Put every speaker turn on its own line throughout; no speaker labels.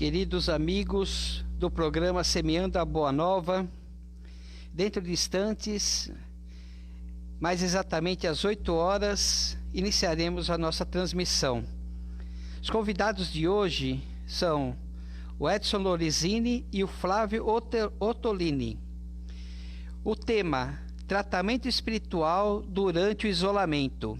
Queridos amigos do programa Semeando a Boa Nova, dentro de instantes, mais exatamente às 8 horas, iniciaremos a nossa transmissão. Os convidados de hoje são o Edson Lorizini e o Flávio Ottolini. O tema: tratamento espiritual durante o isolamento.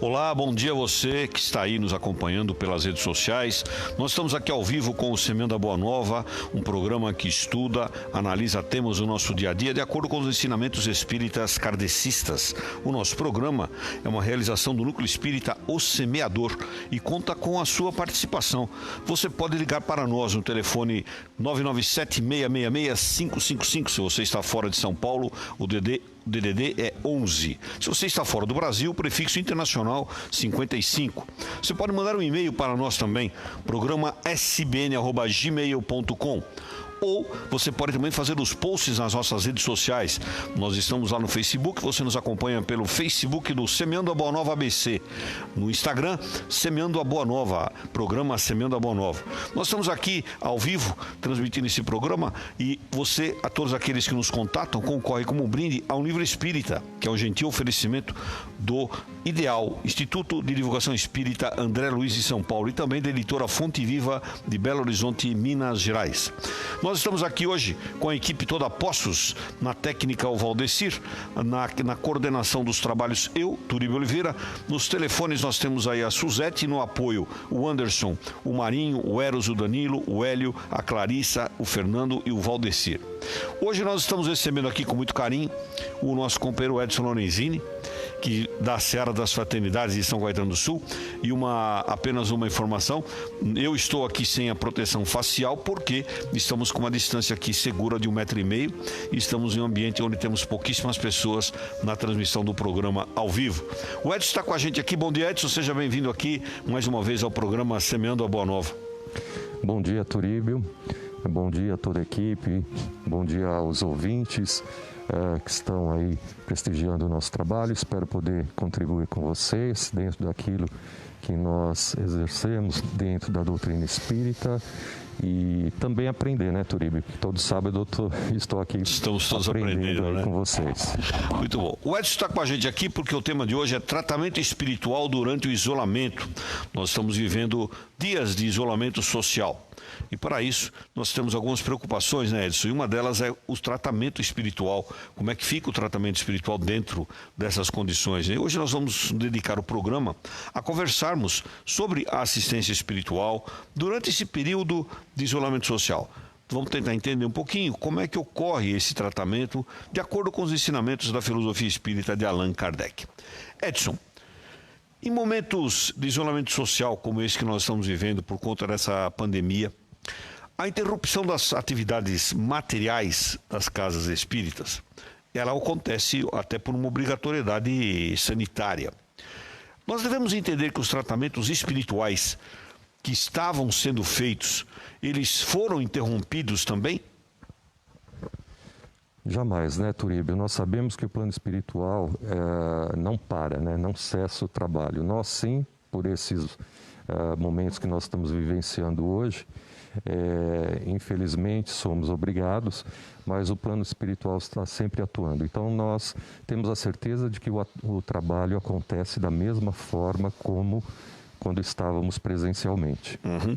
Olá, bom dia a você que está aí nos acompanhando pelas redes sociais. Nós estamos aqui ao vivo com o Semeando a Boa Nova, um programa que estuda, analisa temas do nosso dia a dia de acordo com os ensinamentos espíritas kardecistas. O nosso programa é uma realização do Núcleo Espírita O Semeador e conta com a sua participação. Você pode ligar para nós no telefone 997-666-555, se você está fora de São Paulo, o DD o DDD é 11. Se você está fora do Brasil, o prefixo internacional 55. Você pode mandar um e-mail para nós também, programa sbn@gmail.com. Ou você pode também fazer os posts nas nossas redes sociais. Nós estamos lá no Facebook, você nos acompanha pelo Facebook do Semeando a Boa Nova ABC. No Instagram, Semeando a Boa Nova, programa Semeando a Boa Nova. Nós estamos aqui ao vivo, transmitindo esse programa, e você, a todos aqueles que nos contatam, concorre como um brinde a um livro espírita, que é um gentil oferecimento do Ideal, Instituto de Divulgação Espírita André Luiz de São Paulo, e também da editora Fonte Viva de Belo Horizonte, Minas Gerais. Nós estamos aqui hoje com a equipe toda a postos, na técnica o Valdecir, na coordenação dos trabalhos eu, Turíbio Oliveira, nos telefones nós temos aí a Suzete, no apoio o Anderson, o Marinho, o Eros, o Danilo, o Hélio, a Clarissa, o Fernando e o Valdecir. Hoje nós estamos recebendo aqui com muito carinho o nosso companheiro Edson Lorenzini, que da Seara das Fraternidades de São Caetano do Sul, e apenas uma informação: eu estou aqui sem a proteção facial porque estamos com uma distância aqui segura de 1,5 m e estamos em um ambiente onde temos pouquíssimas pessoas na transmissão do programa ao vivo. O Edson está com a gente aqui. Bom dia, Edson, seja bem-vindo aqui mais uma vez ao programa Semeando a Boa Nova.
Bom dia, Turíbio. Bom dia a toda a equipe. Bom dia aos ouvintes que estão aí prestigiando o nosso trabalho. Espero poder contribuir com vocês dentro daquilo que nós exercemos dentro da doutrina espírita e também aprender, né, Turíbio? Todo sábado eu estou aqui
Estamos todos aprendendo, né?
com vocês.
Muito bom. O Edson está com a gente aqui porque o tema de hoje é tratamento espiritual durante o isolamento. Nós estamos vivendo dias de isolamento social. E para isso, nós temos algumas preocupações, né, Edson? E uma delas é o tratamento espiritual. Como é que fica o tratamento espiritual dentro dessas condições? E hoje nós vamos dedicar o programa a conversarmos sobre a assistência espiritual durante esse período de isolamento social. Vamos tentar entender um pouquinho como é que ocorre esse tratamento de acordo com os ensinamentos da filosofia espírita de Allan Kardec. Edson, em momentos de isolamento social como esse que nós estamos vivendo por conta dessa pandemia, a interrupção das atividades materiais das casas espíritas, ela acontece até por uma obrigatoriedade sanitária. Nós devemos entender que os tratamentos espirituais que estavam sendo feitos, eles foram interrompidos também?
Jamais, né, Turíbio? Nós sabemos que o plano espiritual não para, né? Não cessa o trabalho. Nós sim, por esses momentos que nós estamos vivenciando hoje, infelizmente somos obrigados, mas o plano espiritual está sempre atuando. Então nós temos a certeza de que o trabalho acontece da mesma forma como quando estávamos presencialmente.
Uhum.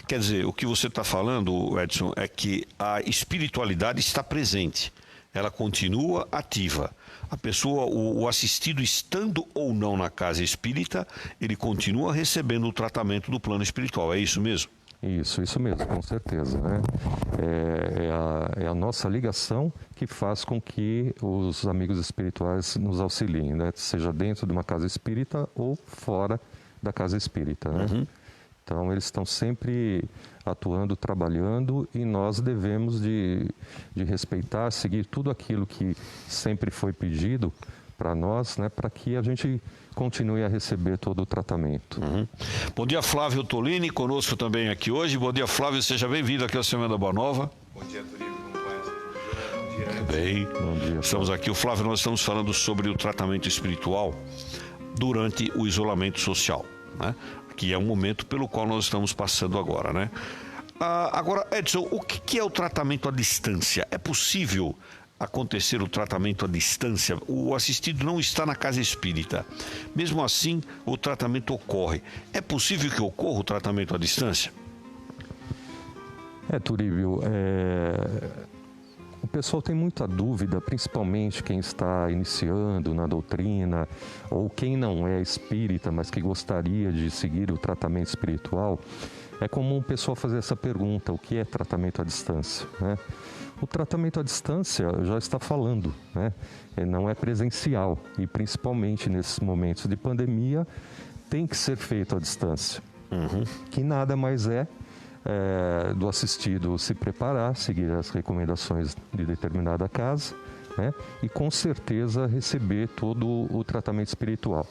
Quer dizer, o que você está falando, Edson, é que a espiritualidade está presente. Ela continua ativa. A pessoa, o assistido estando ou não na casa espírita, ele continua recebendo o tratamento do plano espiritual. É isso mesmo?
Isso mesmo, com certeza, né? É a nossa ligação que faz com que os amigos espirituais nos auxiliem, né? Seja dentro de uma casa espírita ou fora da casa espírita, né? Uhum. Então eles estão sempre atuando, trabalhando, e nós devemos de respeitar, seguir tudo aquilo que sempre foi pedido para nós, né, para que a gente continue a receber todo o tratamento.
Uhum. Bom dia, Flávio Tolini, conosco também aqui hoje. Bom dia, Flávio, seja bem-vindo aqui ao Semana Boa Nova.
Bom dia, Turíbio, como vai? Bom dia.
Muito bem.
Bom dia,
estamos aqui, o Flávio, nós estamos falando sobre o tratamento espiritual durante o isolamento social, né? Que é um momento pelo qual nós estamos passando agora, né? Agora, Edson, o que é o tratamento à distância? É possível acontecer o tratamento à distância? O assistido não está na casa espírita. Mesmo assim, o tratamento ocorre. É possível que ocorra o tratamento à distância?
Turíbio, o pessoal tem muita dúvida, principalmente quem está iniciando na doutrina ou quem não é espírita, mas que gostaria de seguir o tratamento espiritual. É comum o pessoal fazer essa pergunta: o que é tratamento à distância, né? O tratamento à distância já está falando, né? Não é presencial e, principalmente nesses momentos de pandemia, tem que ser feito à distância. Uhum. Que nada mais é do assistido se preparar, seguir as recomendações de determinada casa, né? E com certeza receber todo o tratamento espiritual.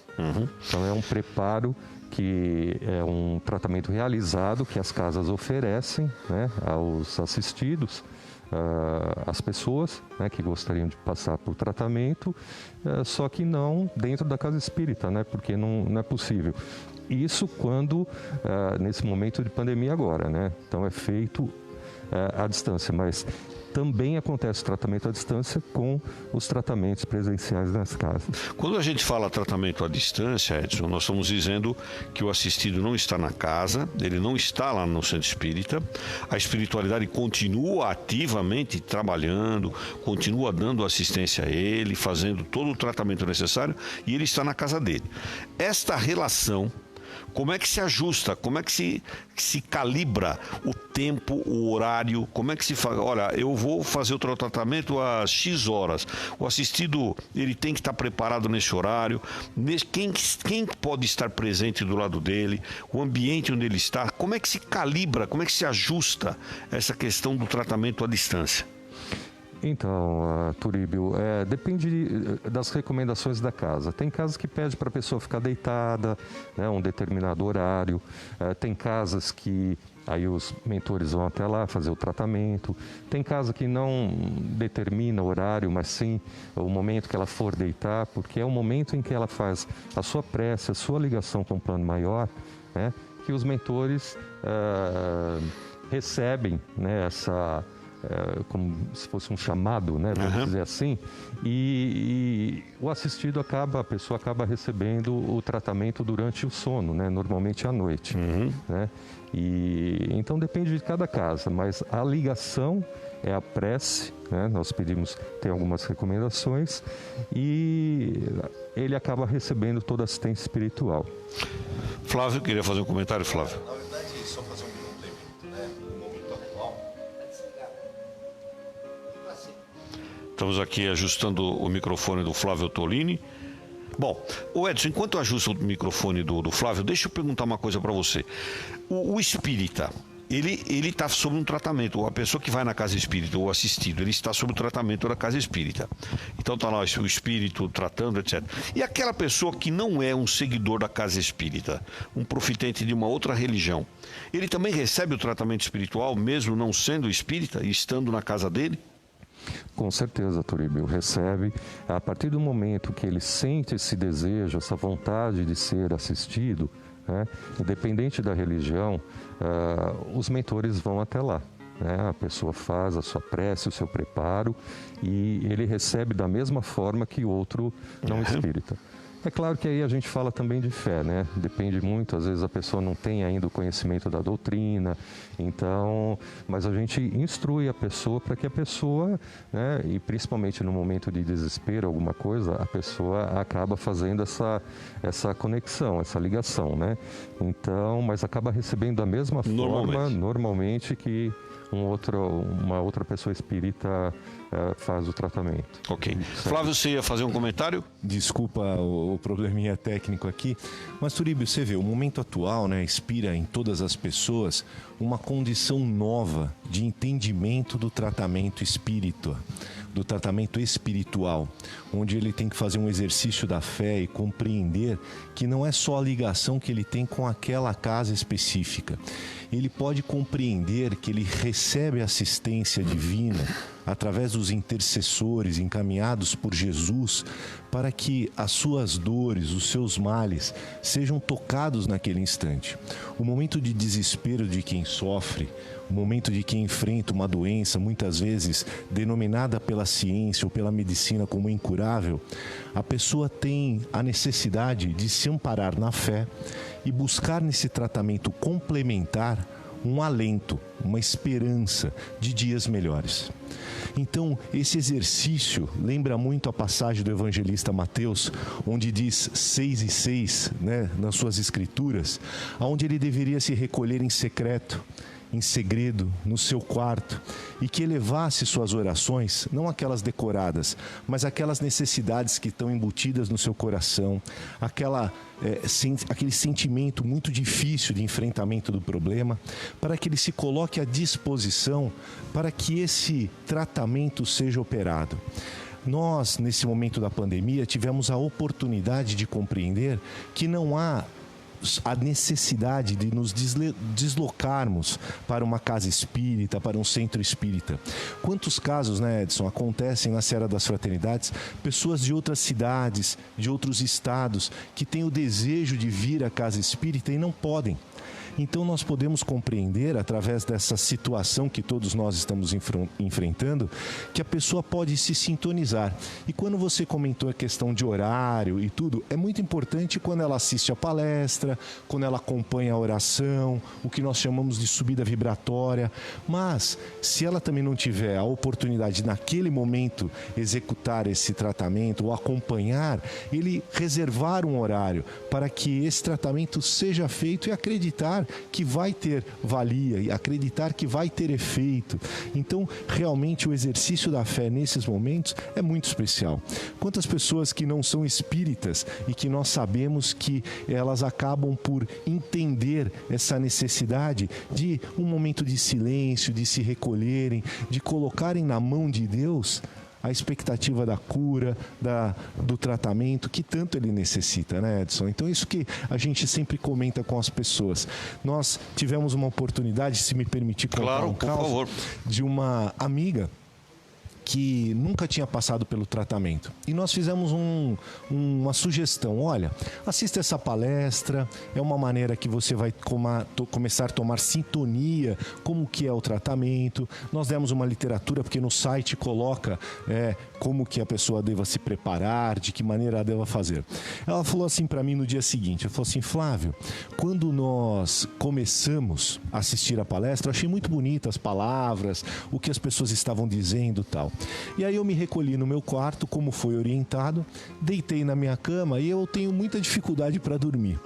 Então é um preparo que é um tratamento realizado que as casas oferecem, né, aos assistidos, as pessoas, né, que gostariam de passar por tratamento, só que não dentro da casa espírita, né, porque não é possível. Isso quando, nesse momento de pandemia agora, né, então é feito à distância, mas também acontece o tratamento à distância com os tratamentos presenciais nas casas.
Quando a gente fala tratamento à distância, Edson, nós estamos dizendo que o assistido não está na casa, ele não está lá no centro espírita, a espiritualidade continua ativamente trabalhando, continua dando assistência a ele, fazendo todo o tratamento necessário, e ele está na casa dele. Esta relação, como é que se ajusta? Como é que se calibra o tempo, o horário? Como é que se faz? Olha, eu vou fazer o tratamento às X horas. O assistido, ele tem que estar preparado nesse horário. Quem pode estar presente do lado dele? O ambiente onde ele está? Como é que se calibra? Como é que se ajusta essa questão do tratamento à distância?
Então, Turíbio, depende das recomendações da casa. Tem casas que pedem para a pessoa ficar deitada, né, um determinado horário. Tem casas que aí os mentores vão até lá fazer o tratamento. Tem casa que não determina o horário, mas sim o momento que ela for deitar, porque é o momento em que ela faz a sua prece, a sua ligação com o plano maior, né, que os mentores recebem, né, como se fosse um chamado, né, vamos dizer assim, e o assistido a pessoa acaba recebendo o tratamento durante o sono, né, normalmente à noite, né, e então depende de cada casa, mas a ligação é a prece, né, nós tem algumas recomendações e ele acaba recebendo toda a assistência espiritual.
Flávio, queria fazer um comentário, Flávio?
Na verdade, só fazer um complemento, né? No momento atual.
Estamos aqui ajustando o microfone do Flávio Tolini. Bom, o Edson, enquanto eu ajusto o microfone do Flávio, deixa eu perguntar uma coisa para você. O espírita, ele está sob um tratamento. A pessoa que vai na casa espírita, o assistido, ele está sob o tratamento da casa espírita. Então está lá o espírito tratando, etc. E aquela pessoa que não é um seguidor da casa espírita, um profitente de uma outra religião, ele também recebe o tratamento espiritual, mesmo não sendo espírita e estando na casa dele?
Com certeza, Turíbio, recebe. A partir do momento que ele sente esse desejo, essa vontade de ser assistido, né, independente da religião, os mentores vão até lá. Né? A pessoa faz a sua prece, o seu preparo, e ele recebe da mesma forma que o outro não espírita. É claro que aí a gente fala também de fé, né? Depende muito, às vezes a pessoa não tem ainda o conhecimento da doutrina, então, mas a gente instrui a pessoa para que a pessoa, né, e principalmente no momento de desespero, alguma coisa, a pessoa acaba fazendo essa conexão, essa ligação, né? Então, mas acaba recebendo da mesma forma, normalmente, que uma outra pessoa espírita faz o tratamento.
Ok. Flávio, você ia fazer um comentário?
Desculpa o probleminha técnico aqui, mas Turíbio, você vê, o momento atual, né, inspira em todas as pessoas uma condição nova de entendimento do tratamento espírita, do tratamento espiritual, onde ele tem que fazer um exercício da fé e compreender que não é só a ligação que ele tem com aquela casa específica. Ele pode compreender que ele recebe assistência divina através dos intercessores encaminhados por Jesus para que as suas dores, os seus males sejam tocados naquele instante. O momento de desespero de quem sofre, o momento de quem enfrenta uma doença, muitas vezes denominada pela ciência ou pela medicina como incurável, a pessoa tem a necessidade de se amparar na fé e buscar nesse tratamento complementar um alento, uma esperança de dias melhores. Então, esse exercício lembra muito a passagem do evangelista Mateus, onde diz 6:6, né, nas suas escrituras, onde ele deveria se recolher em secreto, em segredo, no seu quarto, e que elevasse suas orações, não aquelas decoradas, mas aquelas necessidades que estão embutidas no seu coração, aquele sentimento muito difícil de enfrentamento do problema, para que ele se coloque à disposição para que esse tratamento seja operado. Nós, nesse momento da pandemia, tivemos a oportunidade de compreender que não há a necessidade de nos deslocarmos para uma casa espírita, para um centro espírita. Quantos casos, né, Edson, acontecem na Seara das Fraternidades, pessoas de outras cidades, de outros estados, que têm o desejo de vir à casa espírita e não podem. Então nós podemos compreender, através dessa situação que todos nós estamos enfrentando, que a pessoa pode se sintonizar. E quando você comentou a questão de horário e tudo, é muito importante quando ela assiste a palestra, quando ela acompanha a oração, o que nós chamamos de subida vibratória. Mas, se ela também não tiver a oportunidade naquele momento executar esse tratamento ou acompanhar, ele reservar um horário para que esse tratamento seja feito e acreditar que vai ter valia e acreditar que vai ter efeito. Então, realmente, o exercício da fé nesses momentos é muito especial. Quantas pessoas que não são espíritas e que nós sabemos que elas acabam por entender essa necessidade de um momento de silêncio, de se recolherem, de colocarem na mão de Deus a expectativa da cura, do tratamento que tanto ele necessita, né, Edson? Então, isso que a gente sempre comenta com as pessoas. Nós tivemos uma oportunidade, se me permitir contar um caso, de uma amiga que nunca tinha passado pelo tratamento. E nós fizemos uma sugestão. Olha, assista essa palestra, é uma maneira que você vai começar a tomar sintonia como que é o tratamento. Nós demos uma literatura, porque no site coloca como que a pessoa deva se preparar, de que maneira ela deva fazer. Ela falou assim para mim no dia seguinte, ela falou assim: Flávio, quando nós começamos a assistir a palestra, eu achei muito bonitas as palavras, o que as pessoas estavam dizendo e tal. E aí eu me recolhi no meu quarto, como foi orientado, deitei na minha cama e eu tenho muita dificuldade para dormir.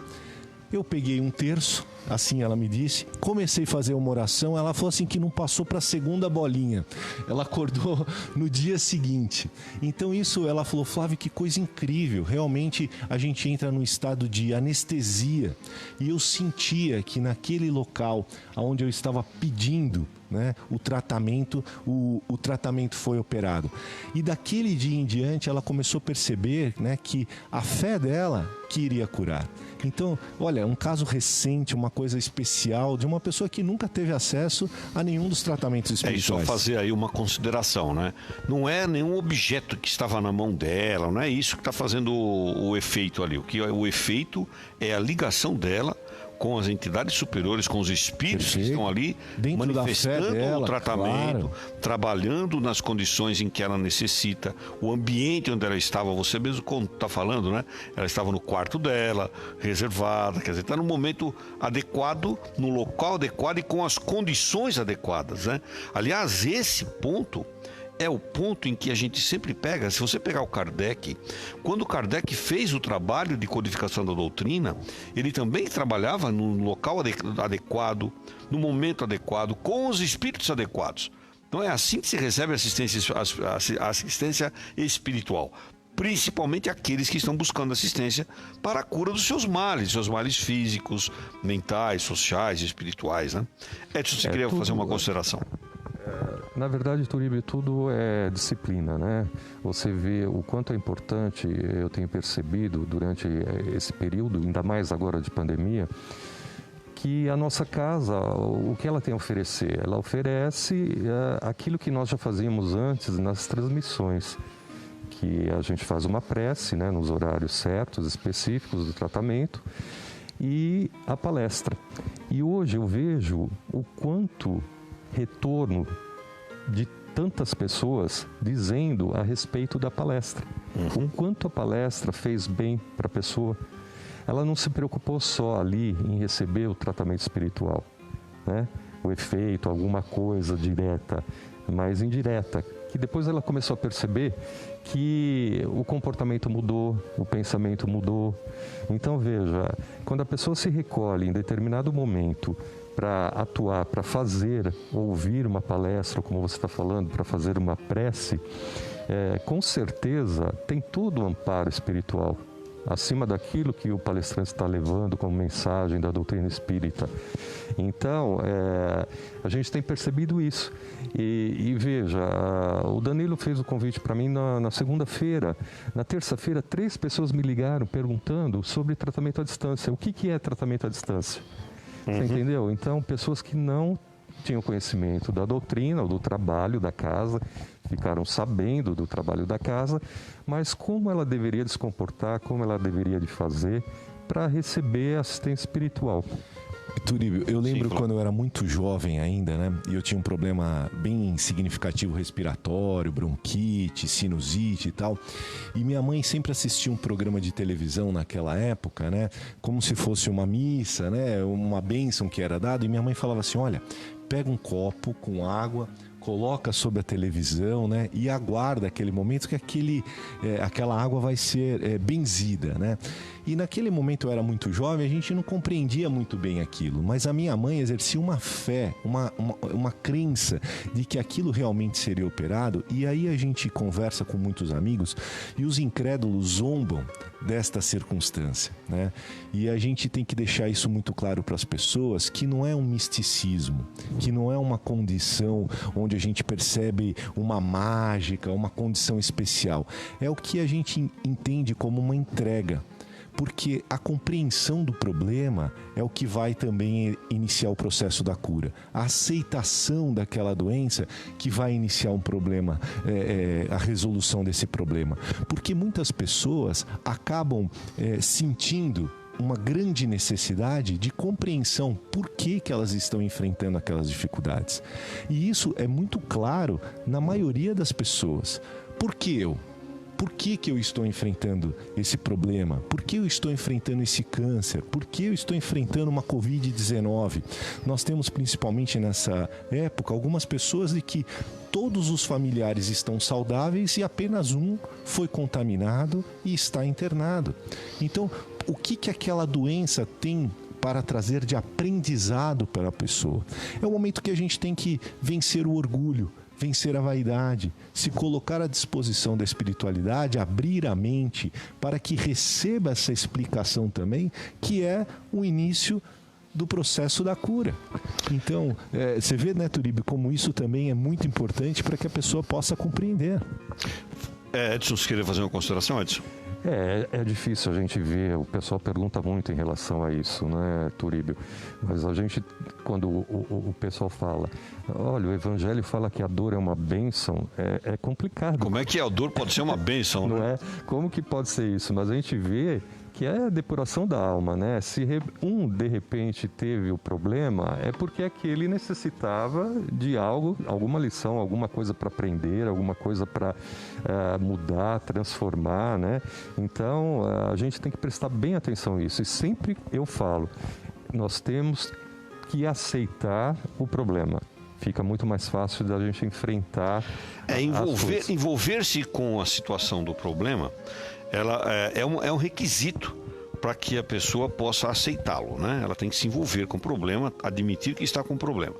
Eu peguei um terço, assim ela me disse, comecei a fazer uma oração, ela falou assim que não passou para a segunda bolinha. Ela acordou no dia seguinte. Então isso, ela falou: Flávio, que coisa incrível, realmente a gente entra num estado de anestesia. E eu sentia que naquele local onde eu estava pedindo, né, o tratamento foi operado. E daquele dia em diante ela começou a perceber, né, que a fé dela que iria curar. Então, olha, um caso recente, uma coisa especial de uma pessoa que nunca teve acesso a nenhum dos tratamentos espirituais.
É isso, fazer aí uma consideração, né? Não é nenhum objeto que estava na mão dela, não é isso que está fazendo o efeito ali. O efeito é a ligação dela com as entidades superiores, com os espíritos que estão ali dentro manifestando dela, o tratamento, trabalhando nas condições em que ela necessita, o ambiente onde ela estava. Você mesmo está falando, né? Ela estava no quarto dela, reservada, quer dizer, está no momento adequado, no local adequado e com as condições adequadas, né? Aliás, esse ponto é o ponto em que a gente sempre pega. Se você pegar o Kardec, quando o Kardec fez o trabalho de codificação da doutrina, ele também trabalhava no local adequado, no momento adequado, com os espíritos adequados. Então é assim que se recebe a assistência espiritual, principalmente aqueles que estão buscando assistência para a cura dos seus males físicos, mentais, sociais, espirituais, né? Edson, você queria fazer uma consideração?
Na verdade, Turíbio, tudo é disciplina, né? Você vê o quanto é importante, eu tenho percebido durante esse período, ainda mais agora de pandemia, que a nossa casa, o que ela tem a oferecer? Ela oferece aquilo que nós já fazíamos antes nas transmissões, que a gente faz uma prece, né, nos horários certos, específicos do tratamento, e a palestra. E hoje eu vejo o quanto retorno de tantas pessoas dizendo a respeito da palestra. O quanto a palestra fez bem para a pessoa. Ela não se preocupou só ali em receber o tratamento espiritual, né? O efeito, alguma coisa direta, mas indireta. Que depois ela começou a perceber que o comportamento mudou, o pensamento mudou. Então veja, quando a pessoa se recolhe em determinado momento para atuar, para fazer, ouvir uma palestra, como você está falando, para fazer uma prece, com certeza tem todo o amparo espiritual, acima daquilo que o palestrante está levando como mensagem da doutrina espírita. Então, a gente tem percebido isso. E veja, o Danilo fez o convite para mim na segunda-feira. Na terça-feira, 3 pessoas me ligaram perguntando sobre tratamento à distância. O que é tratamento à distância? Você entendeu? Então, pessoas que não tinham conhecimento da doutrina ou do trabalho da casa, ficaram sabendo do trabalho da casa, mas como ela deveria se comportar, como ela deveria de fazer para receber assistência espiritual.
Turíbio, eu lembro
Sim,
quando eu era muito jovem ainda, né? E eu tinha um problema bem significativo respiratório, bronquite, sinusite e tal. E minha mãe sempre assistia um programa de televisão naquela época, né? Como se fosse uma missa, né? Uma bênção que era dada. E minha mãe falava assim, olha, pega um copo com água, coloca sobre a televisão, né, e aguarda aquele momento que aquela água vai ser benzida, né? E naquele momento eu era muito jovem, a gente não compreendia muito bem aquilo, mas a minha mãe exercia uma fé, uma crença de que aquilo realmente seria operado, e aí a gente conversa com muitos amigos e os incrédulos zombam desta circunstância, né? E a gente tem que deixar isso muito claro para as pessoas, que não é um misticismo, que não é uma condição onde a gente percebe uma mágica, uma condição especial. É o que a gente entende como uma entrega. Porque a compreensão do problema é o que vai também iniciar o processo da cura. A aceitação daquela doença que vai iniciar um problema, a resolução desse problema. Porque muitas pessoas acabam sentindo uma grande necessidade de compreensão por que elas estão enfrentando aquelas dificuldades. E isso é muito claro na maioria das pessoas. Por que eu? Por que eu estou enfrentando esse problema? Por que eu estou enfrentando esse câncer? Por que eu estou enfrentando uma Covid-19? Nós temos principalmente nessa época algumas pessoas de que todos os familiares estão saudáveis e apenas um foi contaminado e está internado. Então, o que aquela doença tem para trazer de aprendizado para a pessoa? É o momento que a gente tem que vencer o orgulho, vencer a vaidade, se colocar à disposição da espiritualidade, abrir a mente para que receba essa explicação também, que é o início do processo da cura. Então, você vê, né, Turíbio, como isso também é muito importante para que a pessoa possa compreender.
Edson, você queria fazer uma consideração, Edson?
É difícil a gente ver, o pessoal pergunta muito em relação a isso, né, Turíbio? Mas a gente, quando o pessoal fala, olha, o Evangelho fala que a dor é uma bênção, é complicado.
Como é que a dor pode ser uma bênção?
Não é? Como que pode ser isso? Mas a gente vê que é a depuração da alma, né? Se de repente teve o problema, é porque aquele necessitava de algo, alguma lição, alguma coisa para aprender, alguma coisa para mudar, transformar, né? Então, a gente tem que prestar bem atenção nisso. E sempre eu falo, nós temos que aceitar o problema. Fica muito mais fácil da gente enfrentar.
Envolver-se com a situação do problema, ela é um requisito para que a pessoa possa aceitá-lo, né? Ela tem que se envolver com o problema, admitir que está com o problema.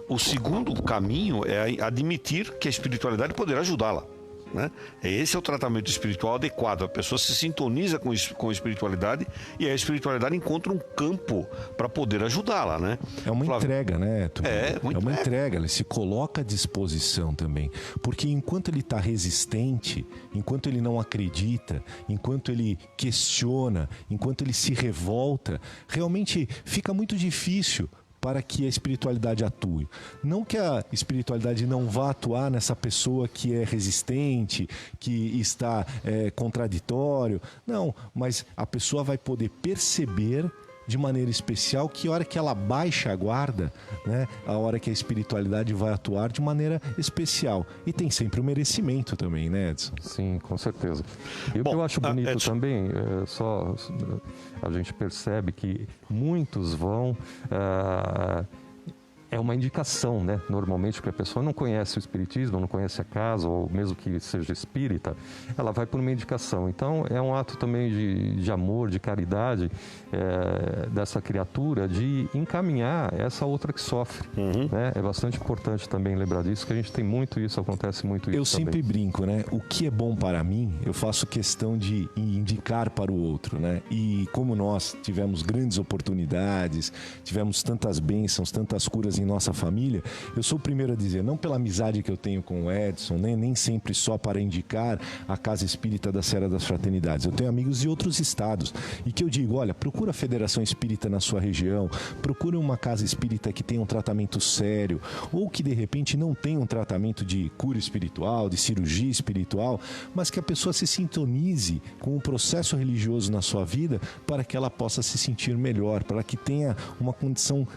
O segundo caminho é admitir que a espiritualidade poderá ajudá-la, né? Esse é o tratamento espiritual adequado. A pessoa se sintoniza com a espiritualidade e a espiritualidade encontra um campo para poder ajudá-la, né?
É uma entrega, né?
Uma
entrega. Ele se coloca à disposição também. Porque enquanto ele está resistente, enquanto ele não acredita, enquanto ele questiona, enquanto ele se revolta, realmente fica muito difícil para que a espiritualidade atue. Não que a espiritualidade não vá atuar nessa pessoa que é resistente, que está contraditório. Não, mas a pessoa vai poder perceber de maneira especial que a hora que ela baixa a guarda, né, a hora que a espiritualidade vai atuar de maneira especial. E tem sempre o merecimento também, né, Edson?
Sim, com certeza. E o que eu acho bonito Edson também, a gente percebe que muitos vão é uma indicação, né? Normalmente, porque a pessoa não conhece o espiritismo, não conhece a casa, ou mesmo que seja espírita, ela vai por uma indicação. Então, é um ato também de amor, de caridade dessa criatura, de encaminhar essa outra que sofre. Né? É bastante importante também lembrar disso, que a gente tem muito isso, acontece muito isso.
Eu
também.
sempre brinco, né? O que é bom para mim, eu faço questão de indicar para o outro, né? E como nós tivemos grandes oportunidades, tivemos tantas bênçãos, tantas curas em nossa família, eu sou o primeiro a dizer, não pela amizade que eu tenho com o Edson, né? Nem sempre só para indicar a Casa Espírita da Serra das Fraternidades. Eu tenho amigos de outros estados e que eu digo, olha, procura a Federação Espírita na sua região, procura uma casa espírita que tenha um tratamento sério ou que de repente não tenha um tratamento de cura espiritual, de cirurgia espiritual, mas que a pessoa se sintonize com o processo religioso na sua vida para que ela possa se sentir melhor, para que tenha uma condição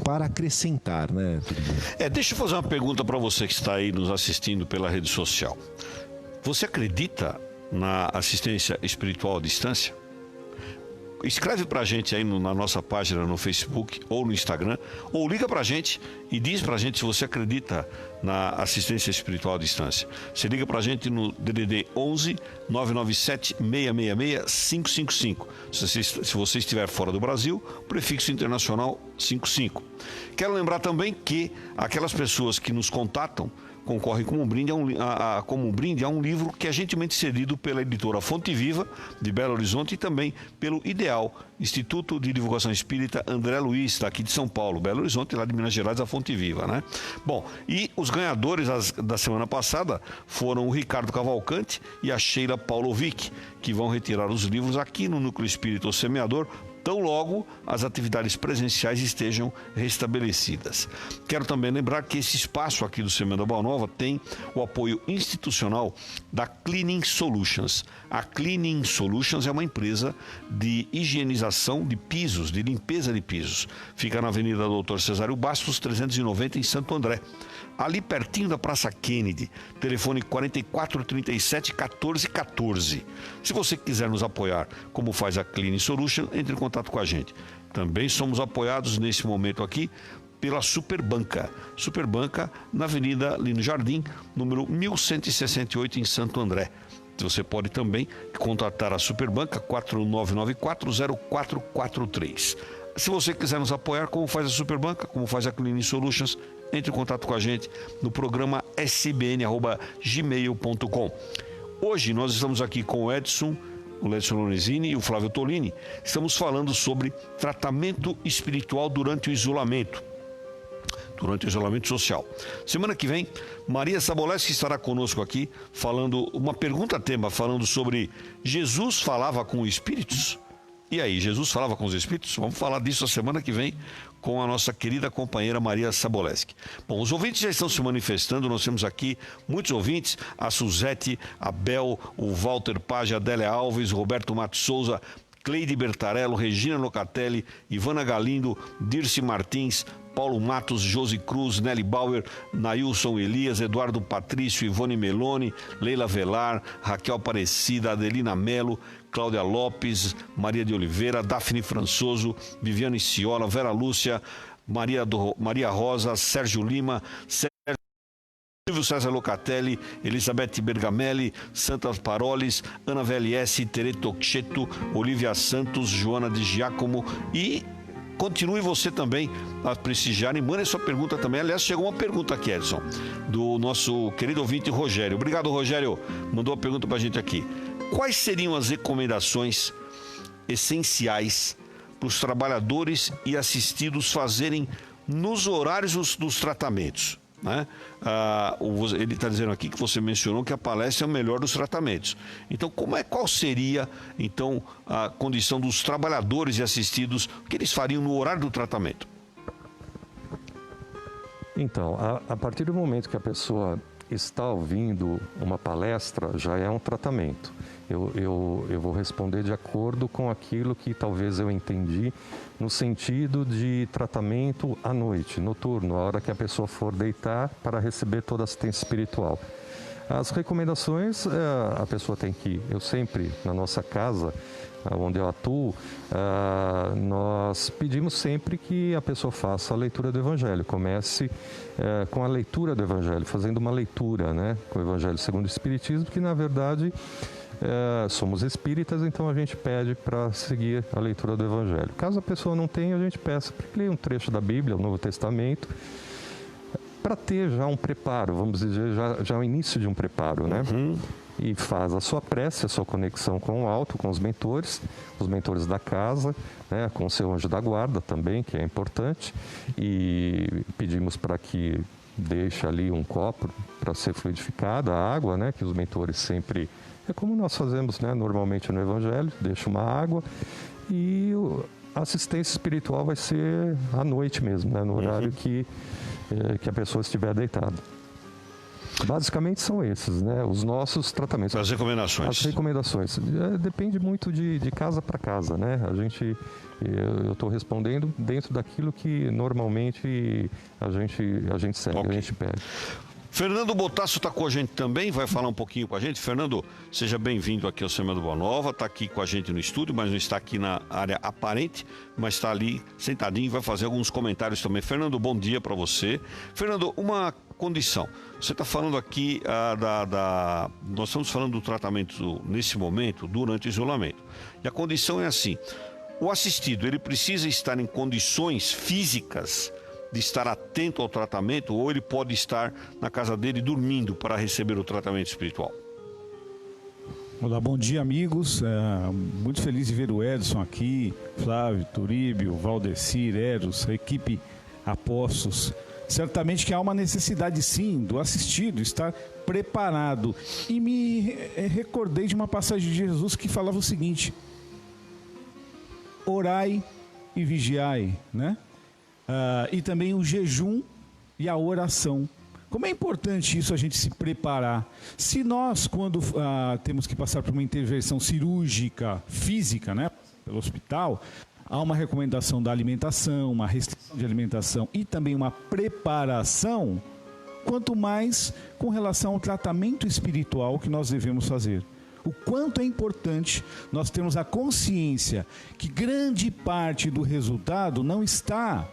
para acrescentar, né?
Deixa eu fazer uma pergunta para você que está aí nos assistindo pela rede social. Você acredita na assistência espiritual à distância? Escreve pra gente aí na nossa página no Facebook ou no Instagram, ou liga pra gente e diz pra gente se você acredita na assistência espiritual à distância. Você liga pra gente no DDD 11 997 666 555. Se você estiver fora do Brasil, prefixo internacional 55. Quero lembrar também que aquelas pessoas que nos contatam concorre como um brinde a um livro que é gentilmente cedido pela editora Fonte Viva, de Belo Horizonte, e também pelo IDEAL, Instituto de Divulgação Espírita André Luiz, daqui de São Paulo, Belo Horizonte, lá de Minas Gerais, a Fonte Viva, né? Bom, e os ganhadores da semana passada foram o Ricardo Cavalcante e a Sheila Paulovic, que vão retirar os livros aqui no Núcleo Espírita O Semeador, tão logo as atividades presenciais estejam restabelecidas. Quero também lembrar que esse espaço aqui do Semeando a Boa Nova tem o apoio institucional da Cleaning Solutions. A Cleaning Solutions é uma empresa de higienização de pisos, de limpeza de pisos. Fica na Avenida Doutor Cesário Bastos, 390, em Santo André. Ali pertinho da Praça Kennedy, telefone 4437 1414. Se você quiser nos apoiar, como faz a Cleaning Solution, entre em contato com a gente. Também somos apoiados nesse momento aqui pela Superbanca. Superbanca na Avenida Lino Jardim, número 1168, em Santo André. Você pode também contatar a Superbanca 4994-0443. Se você quiser nos apoiar, como faz a Superbanca, como faz a Cleaning Solutions, entre em contato com a gente no programa sbn@gmail.com. Hoje nós estamos aqui com o Edson Lorenzini e o Flávio Tolini. Estamos falando sobre tratamento espiritual durante o isolamento social. Semana que vem, Maria Saboleschi estará conosco aqui, falando uma pergunta-tema, falando sobre Jesus falava com espíritos? E aí, Jesus falava com os espíritos? Vamos falar disso a semana que vem com a nossa querida companheira Maria Saboleschi. Bom, os ouvintes já estão se manifestando, nós temos aqui muitos ouvintes, a Suzete, a Bel, o Walter Page, a Adélia Alves, o Roberto Matos Souza, Cleide Bertarello, Regina Locatelli, Ivana Galindo, Dirce Martins, Paulo Matos, Josi Cruz, Nelly Bauer, Nailson Elias, Eduardo Patrício, Ivone Meloni, Leila Velar, Raquel Aparecida, Adelina Melo, Cláudia Lopes, Maria de Oliveira, Daphne Françoso, Viviane Ciola, Vera Lúcia, Maria Rosa, Sérgio Lima, Silvio César Locatelli, Elizabeth Bergamelli, Santas Paroles, Ana VLS, Tere Toccheto, Olivia Santos, Joana de Giacomo e continue você também a prestigiar e mande sua pergunta também. Aliás, chegou uma pergunta aqui, Edson, do nosso querido ouvinte Rogério. Obrigado, Rogério. Mandou uma pergunta pra gente aqui. Quais seriam as recomendações essenciais para os trabalhadores e assistidos fazerem nos horários dos tratamentos? Né? Ele está dizendo aqui que você mencionou que a palestra é o melhor dos tratamentos. Então, qual seria então a condição dos trabalhadores e assistidos, o que eles fariam no horário do tratamento?
Então, a partir do momento que a pessoa está ouvindo uma palestra, já é um tratamento. Eu vou responder de acordo com aquilo que talvez eu entendi no sentido de tratamento à noite, noturno, a hora que a pessoa for deitar para receber toda a assistência espiritual. As recomendações, a pessoa tem que, eu sempre, na nossa casa, onde eu atuo, nós pedimos sempre que a pessoa faça a leitura do Evangelho. Comece com a leitura do Evangelho, fazendo uma leitura, né, com o Evangelho segundo o Espiritismo, que na verdade somos espíritas, então a gente pede para seguir a leitura do Evangelho. Caso a pessoa não tenha, a gente peça para que leia um trecho da Bíblia, o Novo Testamento, para ter já um preparo, vamos dizer, já o início de um preparo, né? E faz a sua prece, a sua conexão com o alto, com os mentores da casa, né? Com o seu anjo da guarda também, que é importante, e pedimos para que deixe ali um copo para ser fluidificada a água, né? Que os mentores sempre, é como nós fazemos, né? Normalmente no Evangelho, deixa uma água, e a assistência espiritual vai ser à noite mesmo, né? No horário que a pessoa estiver deitada. Basicamente são esses, né? Os nossos tratamentos.
As recomendações.
As recomendações. Depende muito de casa para casa, né? Eu estou respondendo dentro daquilo que normalmente a gente segue, a gente pede.
Fernando Botasso está com a gente também, vai falar um pouquinho com a gente. Fernando, seja bem-vindo aqui ao Semana Boa Nova, está aqui com a gente no estúdio, mas não está aqui na área aparente, mas está ali sentadinho e vai fazer alguns comentários também. Fernando, bom dia para você. Fernando, uma condição, você está falando aqui nós estamos falando do tratamento nesse momento, durante o isolamento, e a condição é assim, o assistido, ele precisa estar em condições físicas de estar atento ao tratamento, ou ele pode estar na casa dele dormindo para receber o tratamento espiritual?
Olá, bom dia, amigos. Muito feliz de ver o Edson aqui, Flávio, Turíbio, Valdecir, Eros, a equipe Apóstolos. Certamente que há uma necessidade, sim, do assistido estar preparado. E me recordei de uma passagem de Jesus que falava o seguinte: orai e vigiai, né? E também o jejum e a oração. Como é importante isso, a gente se preparar. Se nós, quando temos que passar por uma intervenção cirúrgica, física, né, pelo hospital, há uma recomendação da alimentação, uma restrição de alimentação e também uma preparação, quanto mais com relação ao tratamento espiritual que nós devemos fazer. O quanto é importante nós termos a consciência que grande parte do resultado não está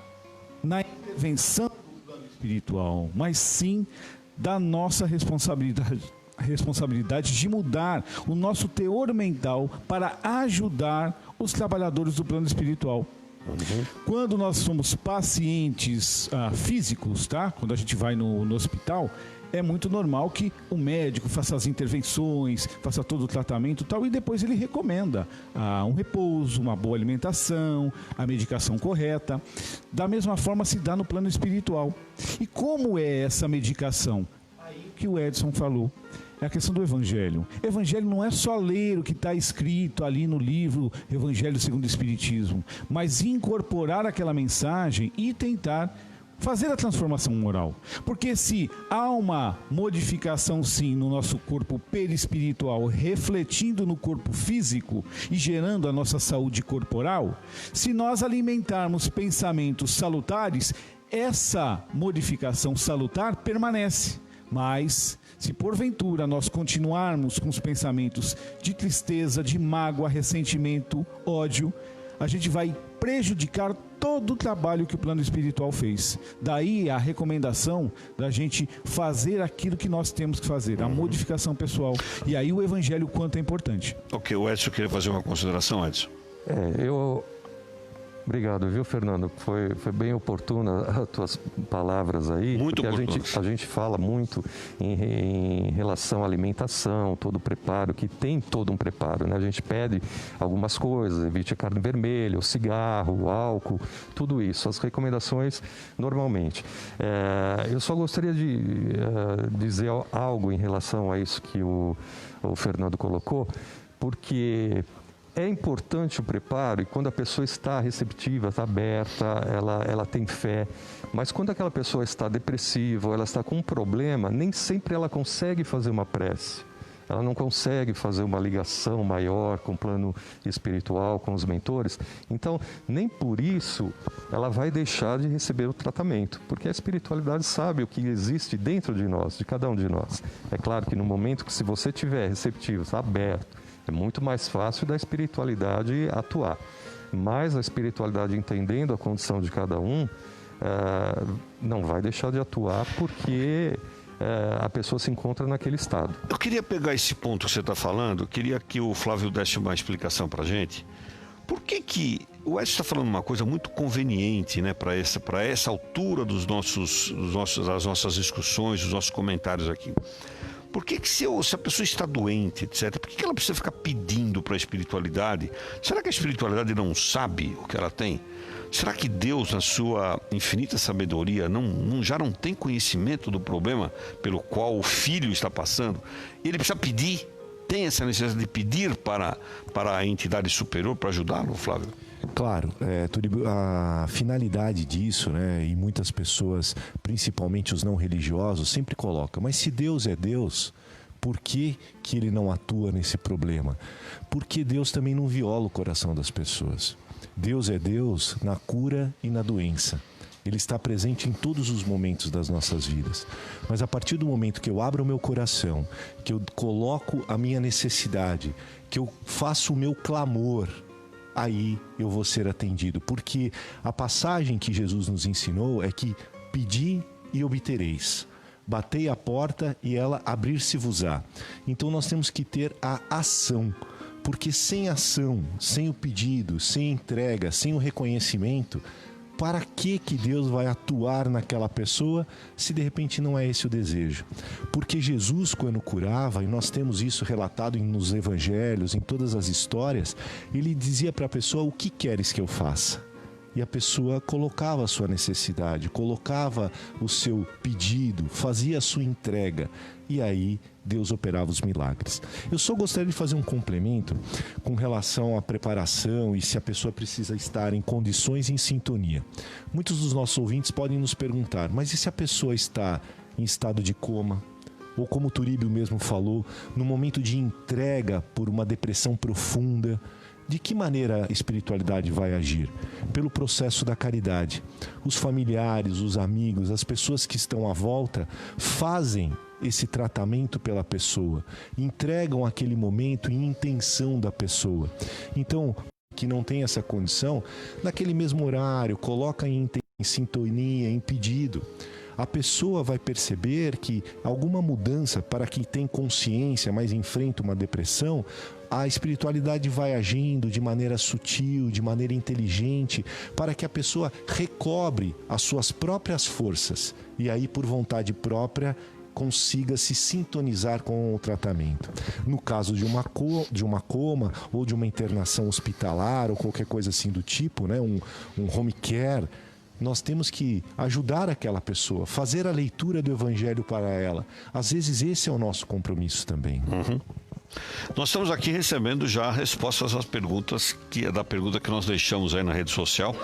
na intervenção do plano espiritual, mas sim da nossa responsabilidade de mudar o nosso teor mental para ajudar os trabalhadores do plano espiritual. Quando nós somos pacientes físicos, tá? Quando a gente vai no hospital, é muito normal que o médico faça as intervenções, faça todo o tratamento e tal, e depois ele recomenda um repouso, uma boa alimentação, a medicação correta. Da mesma forma se dá no plano espiritual. E como é essa medicação? Aí que o Edson falou. É a questão do Evangelho. Evangelho não é só ler o que está escrito ali no livro Evangelho segundo o Espiritismo, mas incorporar aquela mensagem e tentar fazer a transformação moral. Porque se há uma modificação sim no nosso corpo perispiritual, refletindo no corpo físico e gerando a nossa saúde corporal, se nós alimentarmos pensamentos salutares, essa modificação salutar permanece. Mas se porventura nós continuarmos com os pensamentos de tristeza, de mágoa, ressentimento, ódio, a gente vai prejudicar todo o trabalho que o plano espiritual fez. Daí a recomendação da gente fazer aquilo que nós temos que fazer, a modificação pessoal. E aí o Evangelho, o quanto é importante.
Ok, o Edson queria fazer uma consideração, Edson.
Obrigado, viu, Fernando? Foi bem oportuna as tuas palavras aí.
Muito
porque a gente fala muito em relação à alimentação, todo o preparo, que tem todo um preparo, né? A gente pede algumas coisas, evite a carne vermelha, o cigarro, o álcool, tudo isso, as recomendações normalmente. Eu só gostaria de dizer algo em relação a isso que o Fernando colocou, porque é importante o preparo e quando a pessoa está receptiva, está aberta, ela tem fé. Mas quando aquela pessoa está depressiva ou ela está com um problema, nem sempre ela consegue fazer uma prece. ela não consegue fazer uma ligação maior com o plano espiritual, com os mentores. Então, nem por isso ela vai deixar de receber o tratamento, porque a espiritualidade sabe o que existe dentro de nós, de cada um de nós. É claro que no momento que, se você tiver receptivo, aberto, é muito mais fácil da espiritualidade atuar. Mas a espiritualidade, entendendo a condição de cada um, não vai deixar de atuar, porque a pessoa se encontra naquele estado.
Eu queria pegar esse ponto que você está falando, eu queria que o Flávio desse uma explicação para a gente. Por que o Edson está falando uma coisa muito conveniente, né, para essa altura das nossas discussões, dos nossos comentários aqui? Por que se a pessoa está doente, etc., por que ela precisa ficar pedindo para a espiritualidade? Será que a espiritualidade não sabe o que ela tem? Será que Deus, na sua infinita sabedoria, já não tem conhecimento do problema pelo qual o filho está passando? Ele precisa pedir? Tem essa necessidade de pedir para a entidade superior para ajudá-lo, Flávio?
Claro, Turíbio, a finalidade disso, né, e muitas pessoas, principalmente os não religiosos, sempre colocam: mas se Deus é Deus, por que ele não atua nesse problema? Porque Deus também não viola o coração das pessoas. Deus é Deus na cura e na doença. Ele está presente em todos os momentos das nossas vidas. Mas a partir do momento que eu abro o meu coração, que eu coloco a minha necessidade, que eu faço o meu clamor, aí eu vou ser atendido. Porque a passagem que Jesus nos ensinou é que pedi e obtereis. Batei a porta e ela abrir-se-vos-á. Então nós temos que ter a ação. Porque sem ação, sem o pedido, sem a entrega, sem o reconhecimento, para que Deus vai atuar naquela pessoa se de repente não é esse o desejo? Porque Jesus, quando curava, e nós temos isso relatado nos evangelhos, em todas as histórias, ele dizia para a pessoa: o que queres que eu faça? E a pessoa colocava a sua necessidade, colocava o seu pedido, fazia a sua entrega. E aí Deus operava os milagres. Eu só gostaria de fazer um complemento com relação à preparação e se a pessoa precisa estar em condições em sintonia. Muitos dos nossos ouvintes podem nos perguntar: mas e se a pessoa está em estado de coma? Ou, como o Turíbio mesmo falou, no momento de entrega por uma depressão profunda? De que maneira a espiritualidade vai agir? Pelo processo da caridade. Os familiares, os amigos, as pessoas que estão à volta fazem esse tratamento pela pessoa, entregam aquele momento em intenção da pessoa. Então, que não tem essa condição, naquele mesmo horário, coloca em sintonia, em pedido. A pessoa vai perceber que alguma mudança, para quem tem consciência, mas enfrenta uma depressão, a espiritualidade vai agindo de maneira sutil, de maneira inteligente, para que a pessoa recobre as suas próprias forças e aí, por vontade própria, consiga se sintonizar com o tratamento. No caso de uma coma ou de uma internação hospitalar ou qualquer coisa assim do tipo, né, um home care, nós temos que ajudar aquela pessoa, fazer a leitura do Evangelho para ela. Às vezes esse é o nosso compromisso também.
Uhum. Nós estamos aqui recebendo já respostas às perguntas, da pergunta que nós deixamos aí na rede social.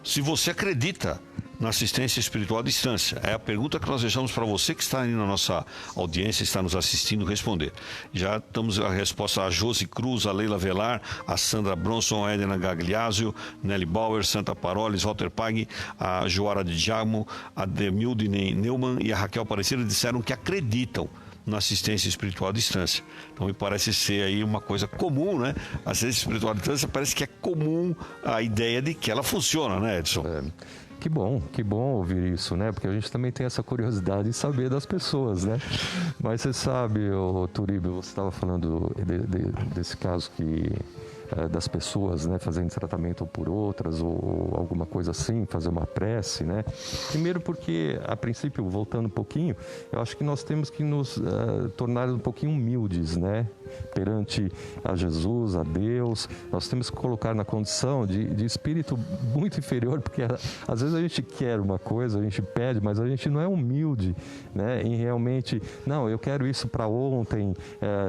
Se você acredita na assistência espiritual à distância? É a pergunta que nós deixamos para você que está aí na nossa audiência, está nos assistindo, responder. Já temos a resposta a Josi Cruz, a Leila Velar, a Sandra Bronson, a Edna Gagliasio, Nelly Bauer, Santa Paroles, Walter Pag, a Joara de Jamo, a Demilde Neumann e a Raquel Aparecida disseram que acreditam na assistência espiritual à distância. Então me parece ser aí uma coisa comum, né? A assistência espiritual à distância parece que é comum a ideia de que ela funciona, né, Edson?
Que bom ouvir isso, né? Porque a gente também tem essa curiosidade de saber das pessoas, né? Mas você sabe, Turíbio, você estava falando desse caso que das pessoas, né, fazendo tratamento por outras ou alguma coisa assim, fazer uma prece, né? Primeiro porque, a princípio, voltando um pouquinho, eu acho que nós temos que nos tornar um pouquinho humildes, né? Perante a Jesus, a Deus, nós temos que colocar na condição de espírito muito inferior, porque às vezes a gente quer uma coisa, a gente pede, mas a gente não é humilde, né? Em realmente, não, eu quero isso para ontem,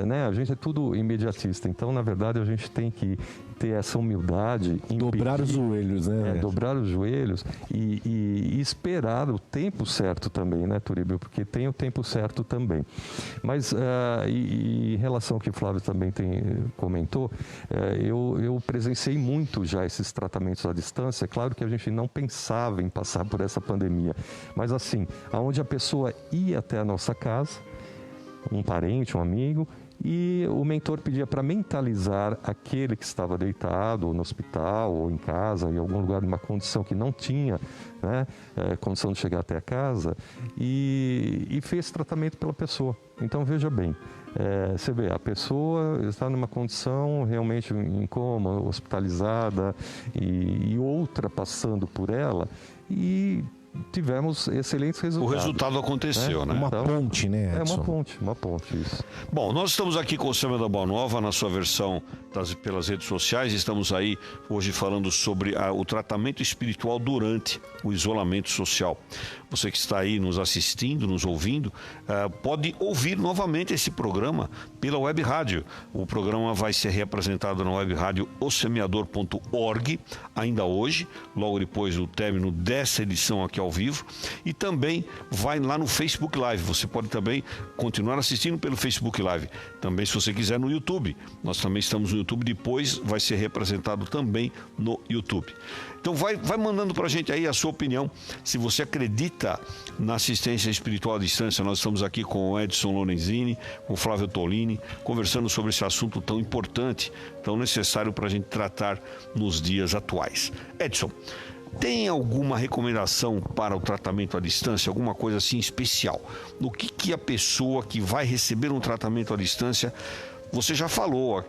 né? A gente é tudo imediatista, então na verdade a gente tem que que ter essa humildade,
Dobrar os joelhos, né?
Dobrar os joelhos e esperar o tempo certo também, né, Turíbio? Porque tem o tempo certo também. Mas em relação ao que o Flávio também comentou, eu presenciei muito já esses tratamentos à distância. É claro que a gente não pensava em passar por essa pandemia, mas assim, aonde a pessoa ia até a nossa casa, um parente, um amigo, e o mentor pedia para mentalizar aquele que estava deitado ou no hospital ou em casa, em algum lugar, numa condição que não tinha, né, condição de chegar até a casa, e fez tratamento pela pessoa. Então, veja bem, você vê, a pessoa está numa condição realmente em coma, hospitalizada, e outra passando por ela, e tivemos excelentes resultados.
O resultado aconteceu, né?
Uma ponte, né, Edson?
Uma ponte, isso.
Bom, nós estamos aqui com o Semana da Boa Nova, na sua versão pelas redes sociais. Estamos aí hoje falando sobre o tratamento espiritual durante o isolamento social. Você que está aí nos assistindo, nos ouvindo, pode ouvir novamente esse programa pela web rádio. O programa vai ser reapresentado na web rádio osemeador.org ainda hoje, logo depois do término dessa edição aqui ao vivo, e também vai lá no Facebook Live. Você pode também continuar assistindo pelo Facebook Live. Também, se você quiser, no YouTube. Nós também estamos no YouTube, depois vai ser representado também no YouTube. Então vai mandando pra gente aí a sua opinião, se você acredita na assistência espiritual à distância. Nós estamos aqui com o Edson Lorenzini, com o Flávio Tolini, conversando sobre esse assunto tão importante, tão necessário para a gente tratar nos dias atuais. Edson, tem alguma recomendação para o tratamento à distância, alguma coisa assim especial? No que a pessoa que vai receber um tratamento à distância, você já falou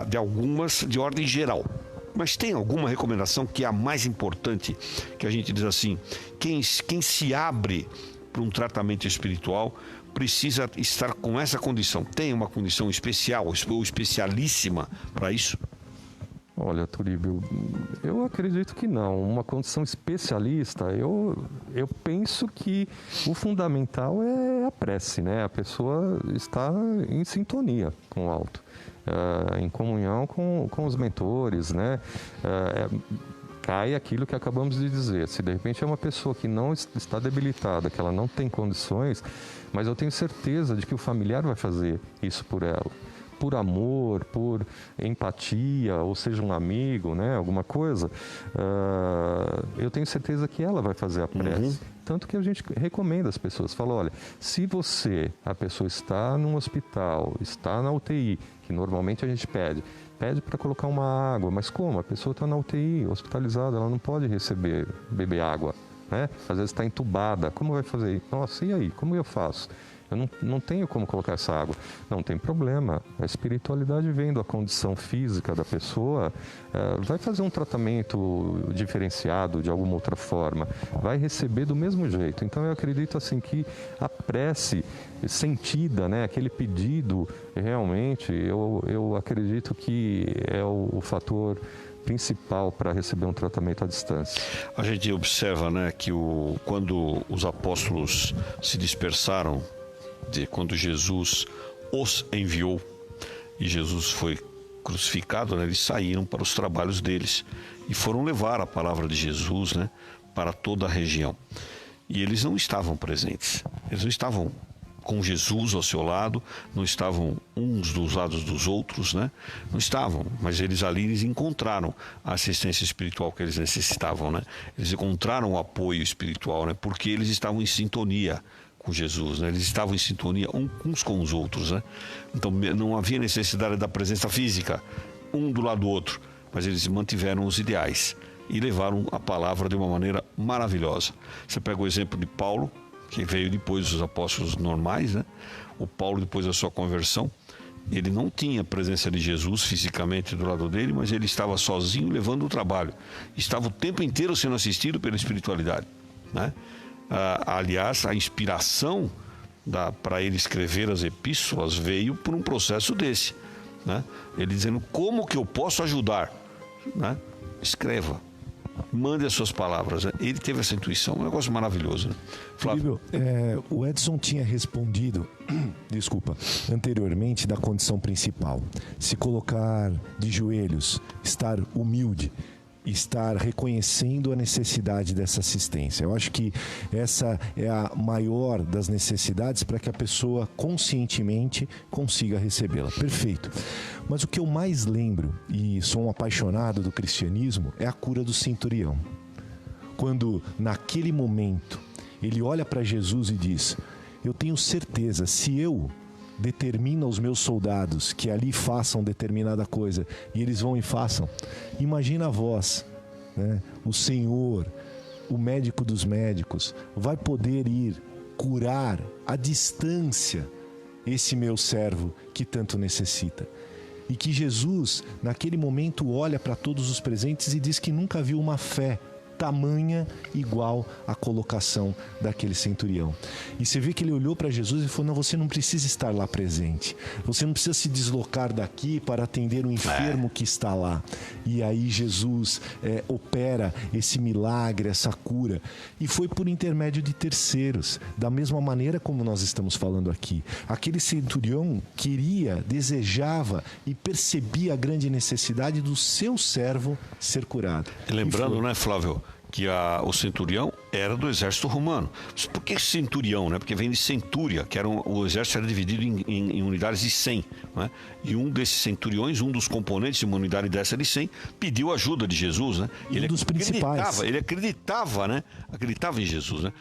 de algumas de ordem geral, mas tem alguma recomendação que é a mais importante, que a gente diz assim, quem se abre para um tratamento espiritual precisa estar com essa condição? Tem uma condição especial ou especialíssima para isso?
Olha, Turíbio, eu acredito que não. Uma condição especialista, eu penso que o fundamental é a prece, né? A pessoa está em sintonia com o alto, em comunhão com os mentores, né? Cai aquilo que acabamos de dizer. Se de repente é uma pessoa que não está debilitada, que ela não tem condições, mas eu tenho certeza de que o familiar vai fazer isso por ela. Por amor, por empatia, ou seja, um amigo, né, alguma coisa, eu tenho certeza que ela vai fazer a prece. Uhum. Tanto que a gente recomenda às pessoas, fala, olha, se a pessoa está num hospital, está na UTI, que normalmente a gente pede para colocar uma água, mas como? A pessoa está na UTI, hospitalizada, ela não pode beber água, né? Às vezes está entubada, como vai fazer? Nossa, e aí, como eu faço? Eu não tenho como colocar essa água. Não tem problema. A espiritualidade vendo a condição física da pessoa, vai fazer um tratamento diferenciado de alguma outra forma. Vai receber do mesmo jeito. Então eu acredito assim que a prece sentida, né, aquele pedido, realmente, eu acredito que é o fator principal para receber um tratamento à distância.
A gente observa, né, que quando os apóstolos se dispersaram, quando Jesus os enviou e Jesus foi crucificado, né, eles saíram para os trabalhos deles e foram levar a palavra de Jesus, né, para toda a região. E eles não estavam presentes, eles não estavam com Jesus ao seu lado, não estavam uns dos lados dos outros, né? Não estavam, mas eles encontraram a assistência espiritual que eles necessitavam, né? Eles encontraram o apoio espiritual, né? Porque eles estavam em sintonia com Jesus, né? Eles estavam em sintonia uns com os outros, né? Então não havia necessidade da presença física, um do lado do outro, mas eles mantiveram os ideais e levaram a palavra de uma maneira maravilhosa. Você pega o exemplo de Paulo, que veio depois dos apóstolos normais, né? O Paulo, depois da sua conversão, ele não tinha a presença de Jesus fisicamente do lado dele, mas ele estava sozinho levando o trabalho. Estava o tempo inteiro sendo assistido pela espiritualidade, né? Aliás, a inspiração para ele escrever as epístolas veio por um processo desse, né? Ele dizendo, como que eu posso ajudar, né? Escreva, mande as suas palavras. Né? Ele teve essa intuição, um negócio maravilhoso. Né? Flávio.
O Edson tinha respondido, desculpa, anteriormente da condição principal. Se colocar de joelhos, estar humilde, estar reconhecendo a necessidade dessa assistência. Eu acho que essa é a maior das necessidades para que a pessoa conscientemente consiga recebê-la. Perfeito. Mas o que eu mais lembro, e sou um apaixonado do cristianismo, é a cura do centurião. Quando, naquele momento, ele olha para Jesus e diz: eu tenho certeza, se eu determino aos meus soldados que ali façam determinada coisa e eles vão e façam, imagina vós, né? O Senhor, o médico dos médicos, vai poder ir curar à distância esse meu servo que tanto necessita. E que Jesus, naquele momento, olha para todos os presentes e diz que nunca viu uma fé tamanha igual à colocação daquele centurião. E você vê que ele olhou para Jesus e falou: não, você não precisa estar lá presente, você não precisa se deslocar daqui para atender o enfermo que está lá. E aí Jesus opera esse milagre, essa cura, e foi por intermédio de terceiros, da mesma maneira como nós estamos falando aqui. Aquele centurião queria, desejava e percebia a grande necessidade do seu servo ser curado.
E lembrando, né, Flávio, que o centurião era do exército romano. Por que centurião? Né? Porque vem de centúria, que o exército era dividido em unidades de 100. Né? E um desses centuriões, um dos componentes de uma unidade dessa de 100, pediu ajuda de Jesus. Né?
Um dos principais.
Ele acreditava, né? Acreditava em Jesus. Né?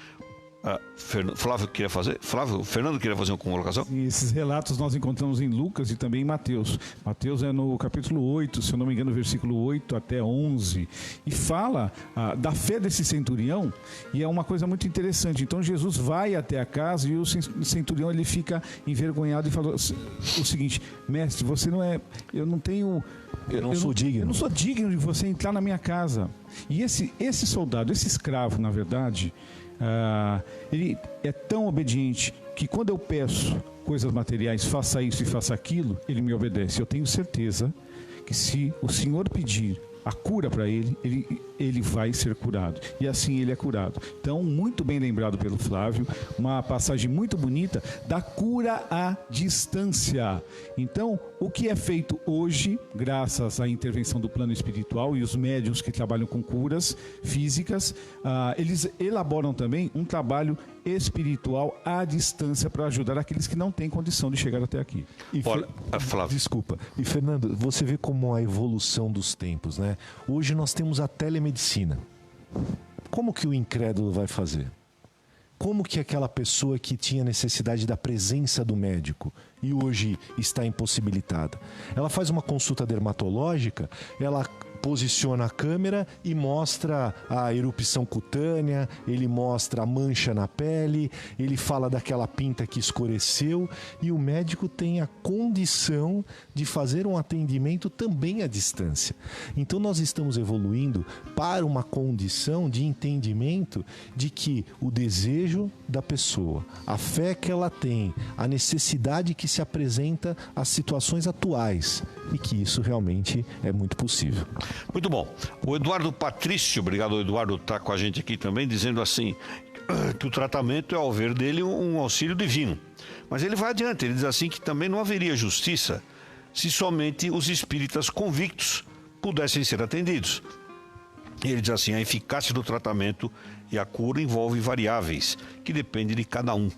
Flávio queria fazer? Fernando queria fazer uma colocação?
E esses relatos nós encontramos em Lucas e também em Mateus. Mateus é no capítulo 8, se eu não me engano, versículo 8 até 11. E fala da fé desse centurião, e é uma coisa muito interessante. Então Jesus vai até a casa e o centurião ele fica envergonhado e fala o seguinte: mestre, você não é... Eu não sou digno de você entrar na minha casa. E esse soldado, esse escravo, na verdade... ele é tão obediente que quando eu peço coisas materiais, faça isso e faça aquilo, ele me obedece. Eu tenho certeza que se o Senhor pedir a cura para ele vai ser curado. E assim ele é curado. Então, muito bem lembrado pelo Flávio, uma passagem muito bonita da cura à distância. Então, o que é feito hoje, graças à intervenção do plano espiritual e os médiuns que trabalham com curas físicas, eles elaboram também um trabalho espiritual à distância para ajudar aqueles que não têm condição de chegar até aqui.
Flávio.
Desculpa. E Fernando, você vê como a evolução dos tempos, né? Hoje nós temos a telemedicina. Como que o incrédulo vai fazer? Como que aquela pessoa que tinha necessidade da presença do médico e hoje está impossibilitada? Ela faz uma consulta dermatológica, ela posiciona a câmera e mostra a erupção cutânea, ele mostra a mancha na pele, ele fala daquela pinta que escureceu, e o médico tem a condição de fazer um atendimento também à distância. Então nós estamos evoluindo para uma condição de entendimento de que o desejo da pessoa, a fé que ela tem, a necessidade que se apresenta às situações atuais, e que isso realmente é muito possível.
Muito bom. O Eduardo Patrício, obrigado, Eduardo, está com a gente aqui também, dizendo assim, que o tratamento é, ao ver dele, um auxílio divino. Mas ele vai adiante, ele diz assim que também não haveria justiça se somente os espíritas convictos pudessem ser atendidos. Ele diz assim, a eficácia do tratamento e a cura envolve variáveis que dependem de cada um,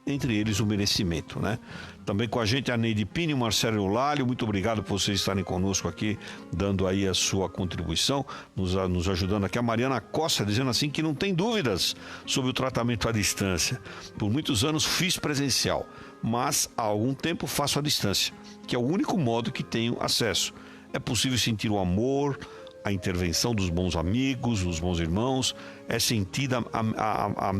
entre eles o merecimento, né? Também com a gente a Neide Pini, o Marcelo Eulálio, muito obrigado por vocês estarem conosco aqui, dando aí a sua contribuição, nos ajudando aqui. A Mariana Costa dizendo assim que não tem dúvidas sobre o tratamento à distância. Por muitos anos fiz presencial, mas há algum tempo faço à distância, que é o único modo que tenho acesso. É possível sentir o amor, a intervenção dos bons amigos, dos bons irmãos, é sentida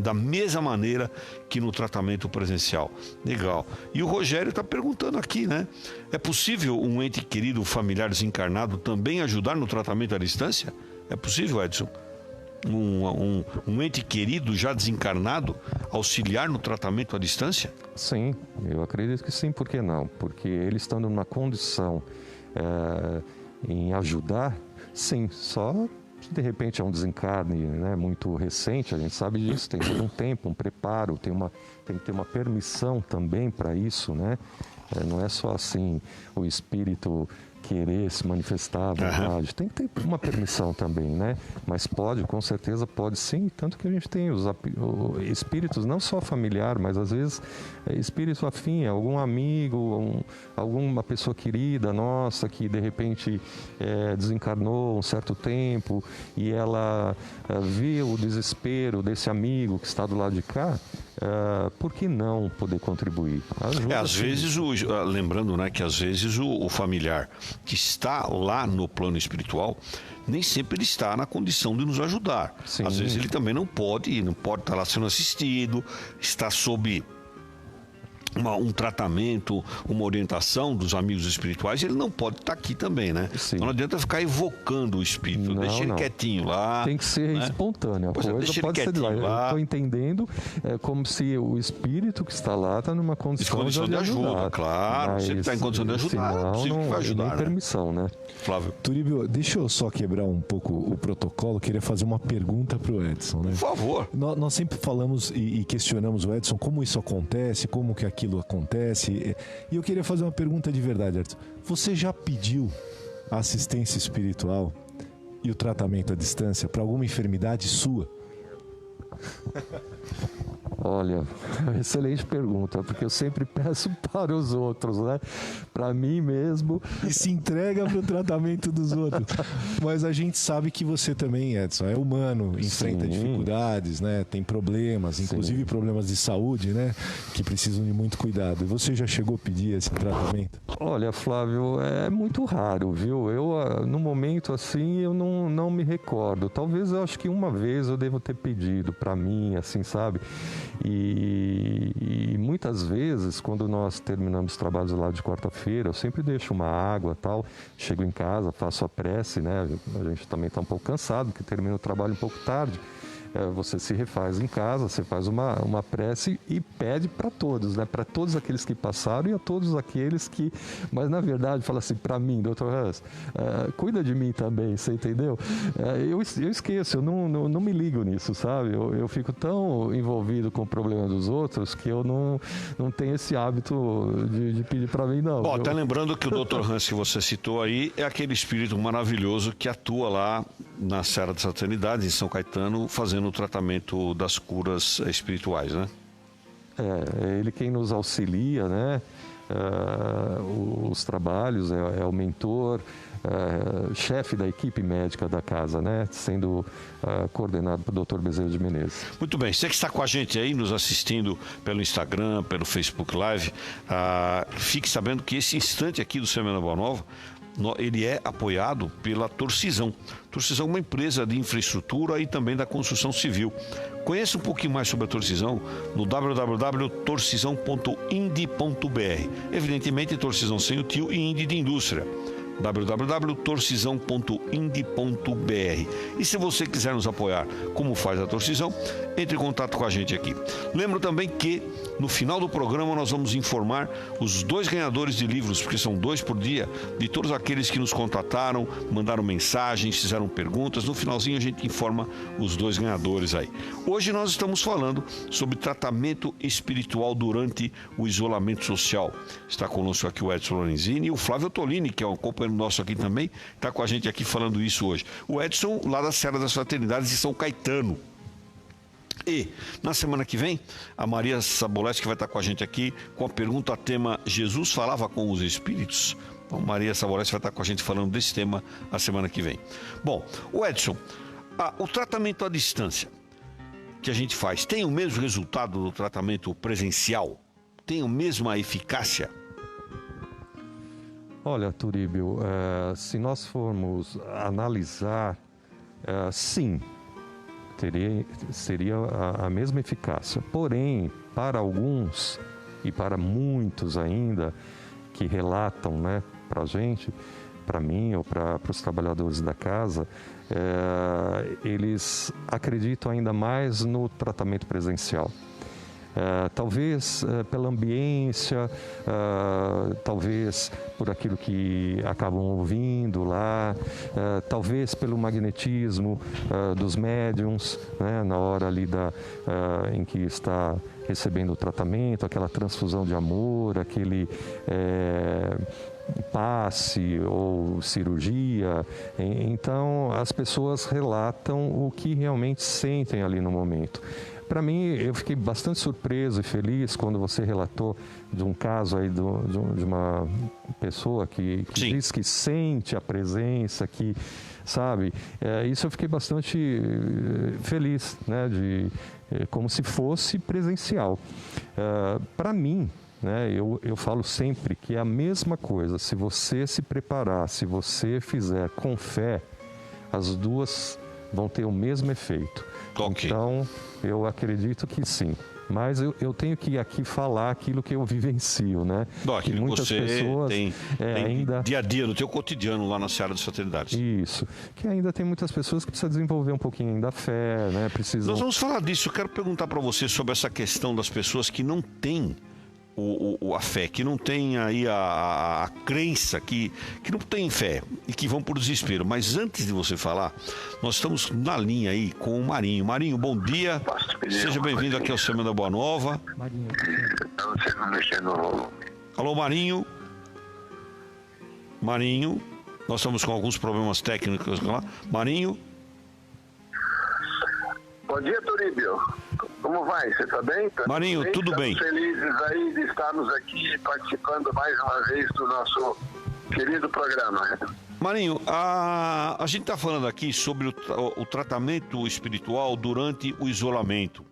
da mesma maneira que no tratamento presencial. Legal. E o Rogério está perguntando aqui, né? É possível um ente querido, familiar desencarnado, também ajudar no tratamento à distância? É possível, Edson? Um ente querido já desencarnado auxiliar no tratamento à distância?
Sim, eu acredito que sim, por que não? Porque ele estando numa condição em ajudar, sim, só De repente é um desencarne, né, muito recente, a gente sabe disso, tem todo um tempo, um preparo, tem que ter uma permissão também para isso, né? Não é só assim o espírito querer se manifestar à vontade, tem que ter uma permissão também, né? Mas pode, com certeza pode sim, tanto que a gente tem os espíritos, não só familiar, mas às vezes espírito afim, algum amigo, alguma pessoa querida nossa que de repente desencarnou um certo tempo e ela viu o desespero desse amigo que está do lado de cá. Por que não poder contribuir?
Às vezes, lembrando, né, que às vezes o familiar que está lá no plano espiritual, nem sempre ele está na condição de nos ajudar.
Sim.
Às vezes ele também não pode estar lá sendo assistido, está sob um tratamento, uma orientação dos amigos espirituais, ele não pode estar aqui também, né?
Sim.
Então não adianta ficar evocando o espírito, deixa ele quietinho lá.
Tem que ser espontâneo, a coisa pode ser de lá. Eu estou entendendo como se o espírito que está lá está numa condição de ajuda.
Claro, se ele está em condição de ajudar, é possível que vai ajudar,
nem permissão, né?
Flávio.
Turíbio, deixa eu só quebrar um pouco o protocolo, queria fazer uma pergunta para o Edson, né?
Por favor.
Nós sempre falamos e questionamos o Edson como isso acontece, como que aquilo acontece. E eu queria fazer uma pergunta de verdade, Edson. Você já pediu a assistência espiritual e o tratamento à distância para alguma enfermidade sua?
Olha, excelente pergunta, porque eu sempre peço para os outros, né? Para mim mesmo.
E se entrega para o tratamento dos outros. Mas a gente sabe que você também, Edson, é humano, enfrenta dificuldades, né? Tem problemas, inclusive problemas de saúde, né? Que precisam de muito cuidado. E você já chegou a pedir esse tratamento?
Olha, Flávio, é muito raro, viu? Eu, no momento assim, eu não me recordo. Talvez eu acho que uma vez eu devo ter pedido para mim, assim, sabe? E muitas vezes, quando nós terminamos os trabalhos lá de quarta-feira, eu sempre deixo uma água e tal, chego em casa, faço a prece, né? A gente também está um pouco cansado, porque termina o trabalho um pouco tarde. Você se refaz em casa, você faz uma prece e pede para todos, né? Para todos aqueles que passaram e a todos aqueles que... Mas, na verdade, fala assim, para mim, Dr. Hans, cuida de mim também, você entendeu? Eu esqueço, eu não me ligo nisso, sabe? Eu fico tão envolvido com o problema dos outros que eu não tenho esse hábito de pedir para mim, não.
Bom, até lembrando que o Dr. Hans que você citou aí é aquele espírito maravilhoso que atua lá na Serra das Fraternidades, em São Caetano, fazendo o tratamento das curas espirituais, né?
É ele quem nos auxilia, né? Os trabalhos, é o mentor, chefe da equipe médica da casa, né? Sendo coordenado pelo Dr. Bezerra de Menezes.
Muito bem, você que está com a gente aí, nos assistindo pelo Instagram, pelo Facebook Live, fique sabendo que esse instante aqui do Semana Boa Nova, ele é apoiado pela Torcisão. Torcisão é uma empresa de infraestrutura e também da construção civil. Conheça um pouquinho mais sobre a Torcisão no www.torcisão.ind.br. Evidentemente, Torcisão sem o tio e Indy de indústria. www.torcisão.ind.br. E se você quiser nos apoiar, como faz a Torcisão, entre em contato com a gente aqui. Lembro também que no final do programa nós vamos informar os 2 ganhadores de livros, porque são 2 por dia, de todos aqueles que nos contataram, mandaram mensagens, fizeram perguntas. No finalzinho a gente informa os 2 ganhadores aí. Hoje nós estamos falando sobre tratamento espiritual durante o isolamento social. Está conosco aqui o Edson Lorenzini e o Flávio Tolini, que é um companheiro nosso aqui também, está com a gente aqui falando isso hoje. O Edson, lá da Serra das Fraternidades de São Caetano. E, na semana que vem, a Maria Saboleschi vai estar com a gente aqui com a pergunta a tema Jesus falava com os espíritos? Então, Maria Saboleschi vai estar com a gente falando desse tema a semana que vem. Bom, o Edson, o tratamento à distância que a gente faz, tem o mesmo resultado do tratamento presencial? Tem a mesma eficácia?
Olha, Turíbio, se nós formos analisar, sim, seria a mesma eficácia. Porém, para alguns e para muitos ainda que relatam, né, para a gente, para mim ou para os trabalhadores da casa, eles acreditam ainda mais no tratamento presencial. Talvez pela ambiência, talvez por aquilo que acabam ouvindo lá, talvez pelo magnetismo dos médiums, né, na hora ali em que está recebendo o tratamento, aquela transfusão de amor, aquele passe ou cirurgia. Então, as pessoas relatam o que realmente sentem ali no momento. Para mim, eu fiquei bastante surpreso e feliz quando você relatou de um caso aí de uma pessoa que diz que sente a presença, que, sabe, isso eu fiquei bastante feliz, né, como se fosse presencial. Para mim, né, eu falo sempre que é a mesma coisa. Se você se preparar, se você fizer com fé, as duas vão ter o mesmo efeito. Okay. Então, eu acredito que sim. Mas eu tenho que aqui falar aquilo que eu vivencio, né?
Que muitas pessoas tem ainda dia a dia no teu cotidiano lá na Seara dos Fraternidades.
Isso. Que ainda tem muitas pessoas que precisam desenvolver um pouquinho ainda a fé, né?
Nós vamos falar disso. Eu quero perguntar para você sobre essa questão das pessoas que não têm a fé, que não tem aí a crença, que não tem fé e que vão por desespero. Mas antes de você falar, nós estamos na linha aí com o Marinho. Marinho, bom dia. Seja bem-vindo aqui ao Semana da Boa Nova. Alô, Marinho. Marinho, nós estamos com alguns problemas técnicos lá. Marinho.
Bom dia, Turíbio. Como vai? Você está bem?
Marinho, tudo bem.
Estamos felizes aí de estarmos aqui participando mais uma vez do nosso querido programa.
Marinho, a gente está falando aqui sobre o tratamento espiritual durante o isolamento.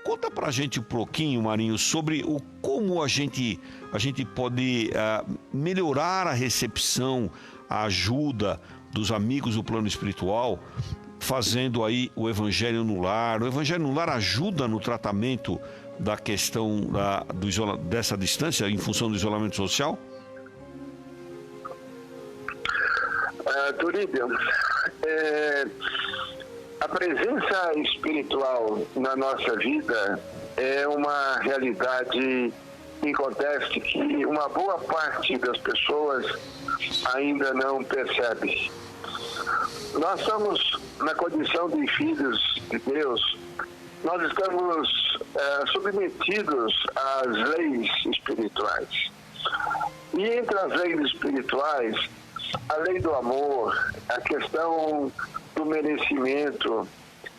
Conta pra gente um pouquinho, Marinho, sobre como a gente pode melhorar a recepção, a ajuda dos amigos do plano espiritual, fazendo aí o Evangelho no Lar. O Evangelho no Lar ajuda no tratamento da questão dessa distância em função do isolamento social?
Turíbio, a presença espiritual na nossa vida é uma realidade inconteste que uma boa parte das pessoas ainda não percebe. Nós estamos na condição de filhos de Deus, nós estamos submetidos às leis espirituais. E entre as leis espirituais, a lei do amor, a questão do merecimento,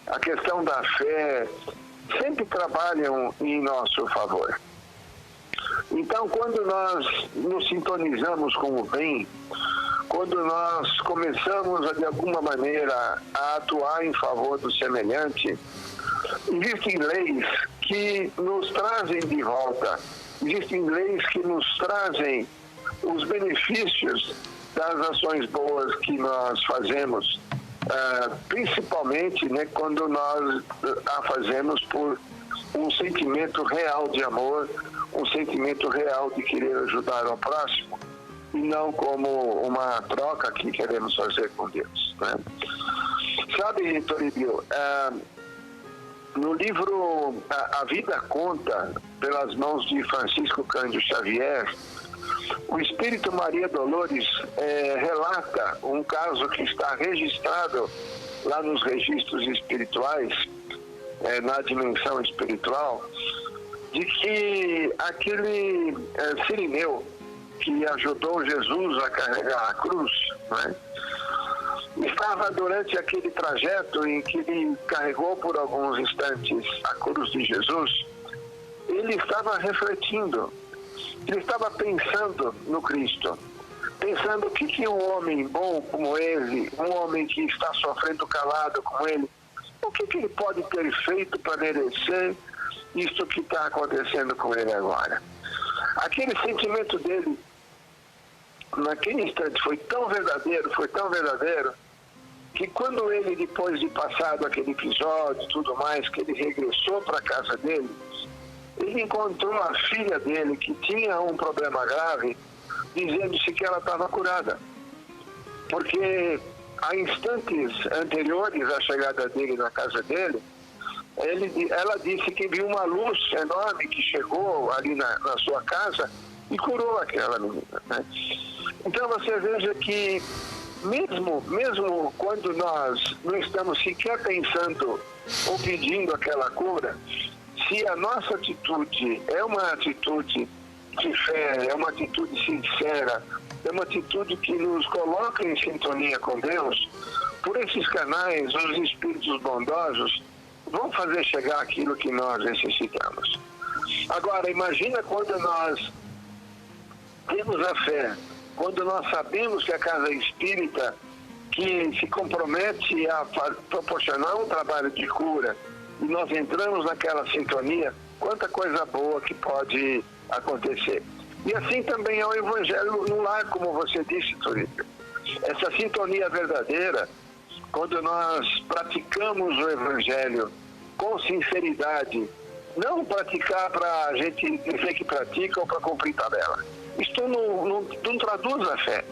a questão da fé, sempre trabalham em nosso favor. Então, quando nós nos sintonizamos com o bem, quando nós começamos, de alguma maneira, a atuar em favor do semelhante, existem leis que nos trazem de volta, existem leis que nos trazem os benefícios das ações boas que nós fazemos, principalmente, né, quando nós a fazemos por um sentimento real de amor, um sentimento real de querer ajudar ao próximo, e não como uma troca que queremos fazer com Deus, né? Sabe, Toribio, no livro A Vida Conta, pelas mãos de Francisco Cândido Xavier, o Espírito Maria Dolores relata um caso que está registrado lá nos registros espirituais, na dimensão espiritual, de que aquele sirineu que ajudou Jesus a carregar a cruz, né, estava durante aquele trajeto em que ele carregou por alguns instantes a cruz de Jesus, ele estava refletindo, ele estava pensando no Cristo, pensando o que um homem bom como ele, um homem que está sofrendo calado como ele, o que ele pode ter feito para merecer isto que está acontecendo com ele agora. Aquele sentimento dele, naquele instante, foi tão verdadeiro, que quando ele, depois de passado aquele episódio e tudo mais, que ele regressou para a casa dele, ele encontrou a filha dele, que tinha um problema grave, dizendo-se que ela estava curada. Porque há instantes anteriores à chegada dele na casa dele, ela disse que viu uma luz enorme que chegou ali na sua casa e curou aquela menina, né? Então você veja que mesmo quando nós não estamos sequer pensando ou pedindo aquela cura, se a nossa atitude é uma atitude de fé, é uma atitude sincera, é uma atitude que nos coloca em sintonia com Deus, por esses canais, os espíritos bondosos vão fazer chegar aquilo que nós necessitamos. Agora, imagina quando nós temos a fé, quando nós sabemos que a casa espírita que se compromete a proporcionar um trabalho de cura, e nós entramos naquela sintonia, quanta coisa boa que pode acontecer. E assim também é o Evangelho no lar, como você disse, Turíbio. Essa sintonia verdadeira, quando nós praticamos o Evangelho com sinceridade, não praticar para a gente dizer que pratica ou para cumprir tabela. Isto não traduz a fé.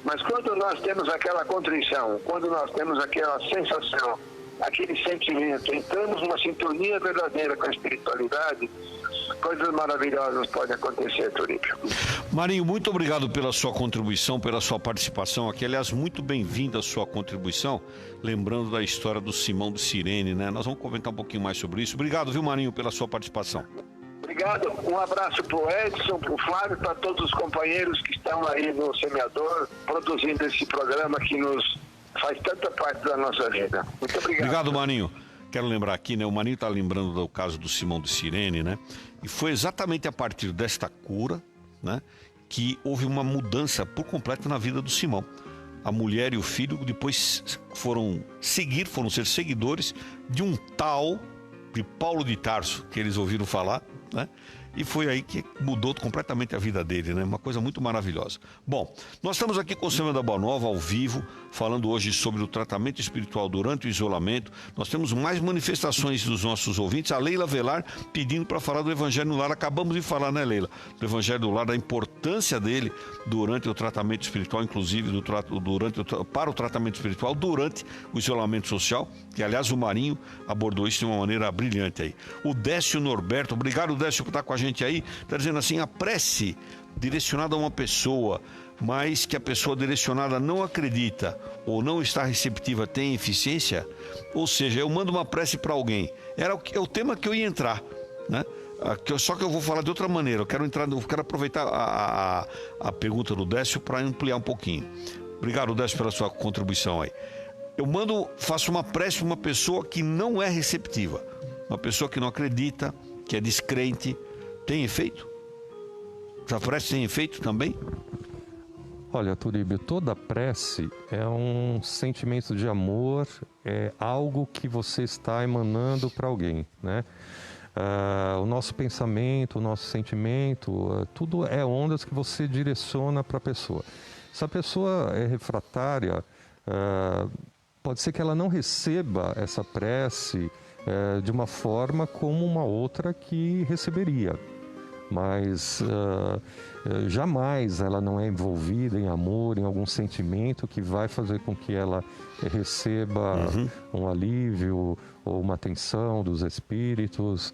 Mas quando nós temos aquela contrição, quando nós temos aquela sensação, aquele sentimento, entramos numa sintonia verdadeira com a espiritualidade, coisas maravilhosas podem acontecer, Turíbio.
Marinho, muito obrigado pela sua contribuição, pela sua participação aqui. Aliás, muito bem-vinda a sua contribuição, lembrando da história do Simão de Cirene, né? Nós vamos comentar um pouquinho mais sobre isso. Obrigado, viu, Marinho, pela sua participação.
Obrigado, um abraço para o Edson, para o Flávio, para todos os companheiros que estão aí no Semeador, produzindo esse programa que nos faz tanta parte da nossa vida. Muito obrigado.
Obrigado, Marinho. Quero lembrar aqui, né? O Marinho está lembrando do caso do Simão de Cirene, né? E foi exatamente a partir desta cura, né, que houve uma mudança por completo na vida do Simão. A mulher e o filho depois foram ser seguidores de um tal de Paulo de Tarso, que eles ouviram falar, né? E foi aí que mudou completamente a vida dele, né? Uma coisa muito maravilhosa. Bom, nós estamos aqui com o Semana da Boa Nova, ao vivo, falando hoje sobre o tratamento espiritual durante o isolamento. Nós temos mais manifestações dos nossos ouvintes. A Leila Velar pedindo para falar do Evangelho no Lar. Acabamos de falar, né, Leila? Do Evangelho no Lar, da importância dele durante o tratamento espiritual, inclusive para o tratamento espiritual durante o isolamento social, que, aliás, o Marinho abordou isso de uma maneira brilhante aí. O Décio Norberto, obrigado, Décio, por estar com a gente aí, está dizendo assim: a prece direcionada a uma pessoa, mas que a pessoa direcionada não acredita ou não está receptiva, tem eficiência? Ou seja, eu mando uma prece para alguém, é o tema que eu ia entrar, né? Só que eu vou falar de outra maneira. Eu quero aproveitar a pergunta do Décio para ampliar um pouquinho. Obrigado, Décio, pela sua contribuição aí. Eu faço uma prece para uma pessoa que não é receptiva, uma pessoa que não acredita, que é descrente. Tem efeito? Essa prece tem efeito também?
Olha, Turíbio, toda prece é um sentimento de amor, é algo que você está emanando para alguém, né? O nosso pensamento, o nosso sentimento, tudo é ondas que você direciona para a pessoa. Se a pessoa é refratária, pode ser que ela não receba essa prece de uma forma como uma outra que receberia. Mas jamais ela não é envolvida em amor, em algum sentimento que vai fazer com que ela receba um alívio ou uma atenção dos espíritos.